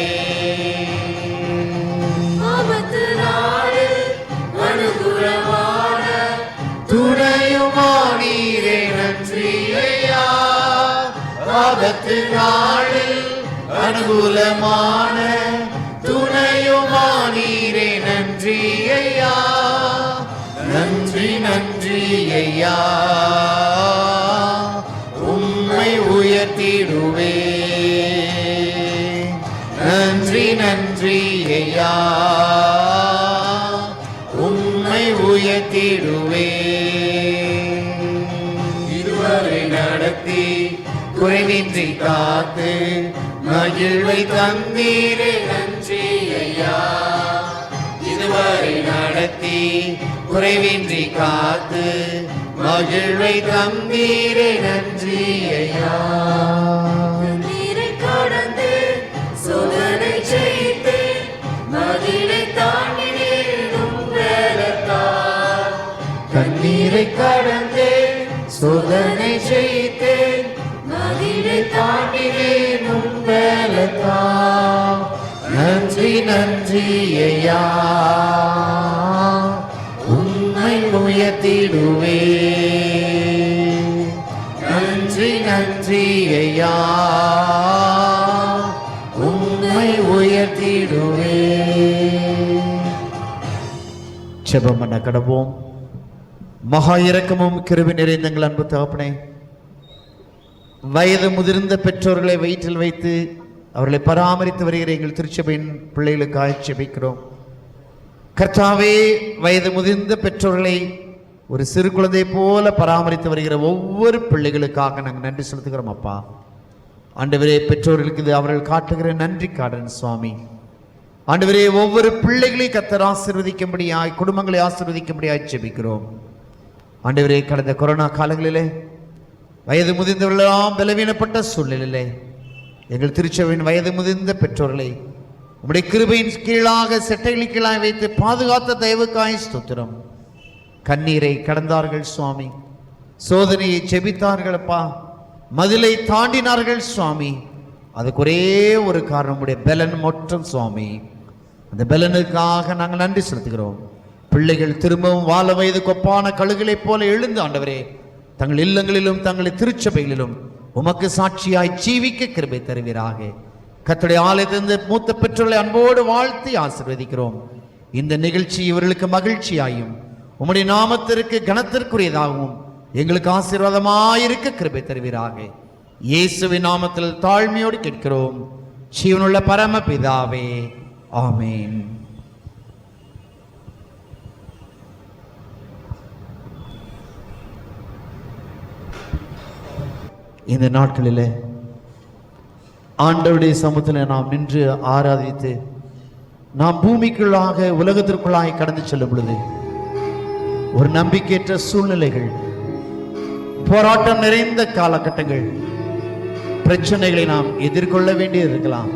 துணையுமானீரே நன்றி ஐயா. ஆபத்து நாளில் அனுகூலமான துணையுமானீரே நன்றி ஐயா. நன்றி நன்றி ஐயா, உம்மை உயர்த்திடுவே. நன்றி நன்றி ஐயா, உம்மை உயர்த்திடுவே. இதுவரை நடத்தி குறைவின்றி காத்து மகிழ்வை தந்தீரே நன்றி ஐயா. இதுவரை நடத்தி குறைவின்றி காத்து மகிழ்வை தந்தீரே நன்றி ஐயா. நீரை கடந்து சோதனை ஜெயித்து மதிலை தாண்டினேன் உம்பலத்தால். கண்ணீரை கடந்து சோதனை ஜெயித்தேன், மதிலை தாண்டினேன் உம்பலத்தால். நன்றி நன்றி ஐயா, உம்மை உயர்த்திடுவே. நன்றி நன்றி ஐயா, உம்மை உயர்த்திடுவே. ஜெபம் பண்ண கடவோம். மகா இரக்கமும் கிருபை நிறைந்த எங்கள் அன்பு தகப்பனே, வயது முதிர்ந்த பெற்றோர்களை வயிற்றில் வைத்து அவர்களை பராமரித்து வருகிற எங்கள் திருச்சபையின் பிள்ளைகளுக்காக ஜெபிக்கிறோம். கர்த்தாவே, வயது முதிர்ந்த பெற்றோர்களை ஒரு சிறு குழந்தை போல பராமரித்து வருகிற ஒவ்வொரு பிள்ளைகளுக்காக நாங்கள் நன்றி செலுத்துகிறோம் அப்பா. ஆண்டவரே, பெற்றோர்களுக்கு இது அவர்கள் காட்டுகிற நன்றி காடன் சுவாமி. ஆண்டவரே, ஒவ்வொரு பிள்ளைகளையும் கர்த்தர் ஆசீர்வதிக்கும்படியாய், குடும்பங்களை ஆசீர்வதிக்கும்படியாய் ஜெபிக்கிறோம். ஆண்டவரே, கடந்த கொரோனா காலங்களிலே வயது முதிர்ந்தவர்களெல்லாம் பலவீனப்பட்ட சூழ்நிலையிலே எங்கள் திருச்சபையின் வயது முதிர்ந்த பெற்றோர்களை உம்முடைய கிருபையின் கீழாக செட்டைகளின் கீழாக வைத்து பாதுகாத்த தயவுக்காய் ஸ்தோத்திரம். கண்ணீரை கடந்தார்கள் சுவாமி, சோதனையை ஜெபித்தார்கள் அப்பா, மதிலை தாண்டினார்கள் சுவாமி. அதுக்கு ஒரே ஒரு காரணம், உடைய பலன் மட்டும் சுவாமி. அந்த பலனுக்காக நாங்கள் நன்றி செலுத்துகிறோம். பிள்ளைகள் திரும்பவும் வாழ வயது கொப்பான கழுகுகளைப் போல எழுந்து ஆண்டவரே, தங்கள் இல்லங்களிலும் தங்கள் திருச்சபைகளிலும் உமக்கு சாட்சியாய் ஜீவிக்க கிருபை தருவீராக. கர்த்தருடைய ஆலயத்திலிருந்து மூத்த பெற்றோர்களை அன்போடு வாழ்த்தி ஆசீர்வதிக்கிறோம். இந்த நிகழ்ச்சி இவர்களுக்கு மகிழ்ச்சியாயும் உம்முடைய நாமத்திற்கு கனத்திற்குரியதாகவும் எங்களுக்கு ஆசீர்வாதமாயிருக்க கிருபை தருவீராக. இயேசுவின் நாமத்தில் தாழ்மையோடு கேட்கிறோம் ஜீவனுள்ள பரம பிதாவே, ஆமேன். இந்த நாட்களில் ஆண்டவருடைய சமூகத்தில் நாம் நின்று ஆராதித்து நாம் பூமிக்குள்ளாக உலகத்திற்குள்ளாக கடந்து செல்லும் பொழுது ஒரு நம்பிக்கையற்ற சூழ்நிலைகள், போராட்டம் நிறைந்த காலகட்டங்கள், பிரச்சனைகளை நாம் எதிர்கொள்ள வேண்டியது இருக்கலாம்.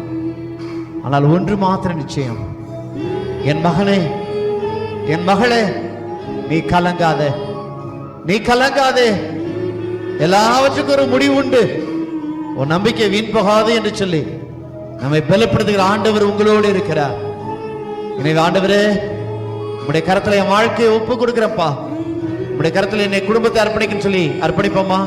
ஆனால் ஒன்று மாத்திரம் நிச்சயம், என் மகனே, என் மகளே, நீ கலங்காத, நீ கலங்காதே, எல்லாவற்றுக்கும் ஒரு முடிவு உண்டு, உன் நம்பிக்கை வீண் போகாது என்று சொல்லி நம்மை பலப்படுத்துகிற ஆண்டவர் உங்களோடு இருக்கிறார். எனவே ஆண்டவரே, உடைய கரத்துல என் வாழ்க்கையை ஒப்பு கொடுக்கிறப்பா, உடைய கரத்துல என்னை குடும்பத்தை அர்ப்பணிக்கன்னு சொல்லி அர்ப்பணிப்போமா.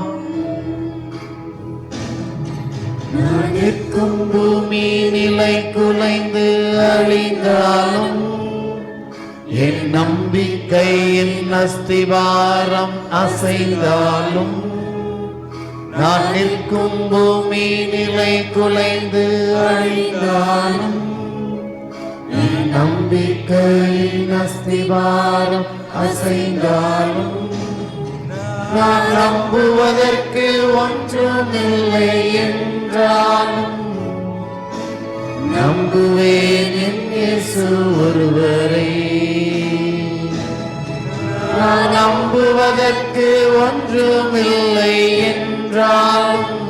நிற்கும் பூமி நிலை குலைந்து அழிந்தாலும் என் நம்பிக்கையின் அஸ்திவாரம் அசைந்தாலும் நான் நிற்கும் பூமி நிலை குலைந்து அழிந்தாலும் என் நம்பிக்கையின் அஸ்திவாரம் அசைந்தாலும் நான் நம்புவதற்கு ஒன்றுமில்லை என்றாலும் நம்புவேன் என் இயேசு ஒருவரை. நான் நம்புவதற்கு ஒன்றுமில்லை என்றாலும்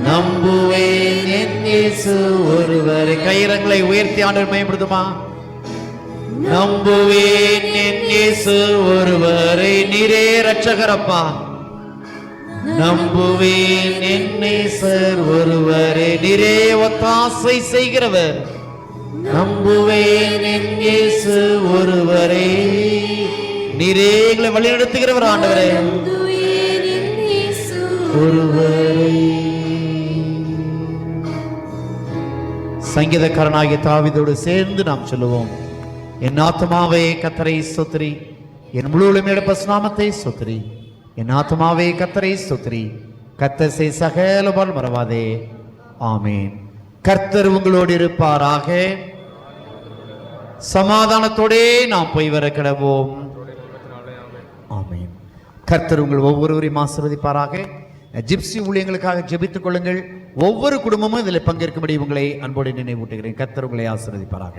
நம்புவேன் என் இயேசு ஒருவரை. கைரங்களை உயர்த்தி ஆண்டவர் மேம்படுத்துமா. நம்புவேன் என் இயேசு ஒருவரை. நீரே ரட்சகரப்பா. நம்புவேன் என் நேசர் ஒருவரே. நீரே ஒத்தாசை செய்கிறவர். நம்புவேன் என் இயேசு ஒருவரே. நீரே எங்களை வழிநடத்துகிறவர் ஆண்டவரே ஒருவரே. சங்கீதக்காரனாகிய தாவீதோடு சேர்ந்து நாம் சொல்லுவோம். என் ஆத்துமாவே கர்த்தரை ஸ்தோத்திரி, என் முழு உள்ளமையோட பரிசுநாமத்தை ஸ்தோத்திரி. என் ஆத்துமாவே கர்த்தரை ஸ்தோத்திரி, கர்த்தர் செய் சகலமால் மறவாதே. ஆமேன். கர்த்தர் உங்களோடு இருப்பாராக. சமாதானத்தோடே நாம் போய் வர கிடவோம். ஆமேன். கர்த்தர் உங்கள் ஒவ்வொருவரையும் ஆசீர்வதிப்பாராக. ஜிப்சி ஊழியங்களுக்காக ஜெபித்துக் கொள்ளுங்கள். ஒவ்வொரு குடும்பமும் இதில் பங்கேற்கும்படி உங்களை அன்போடு நினைவூட்டுகிறேன். கர்த்தர் உங்களை ஆசீர்வதிப்பாராக.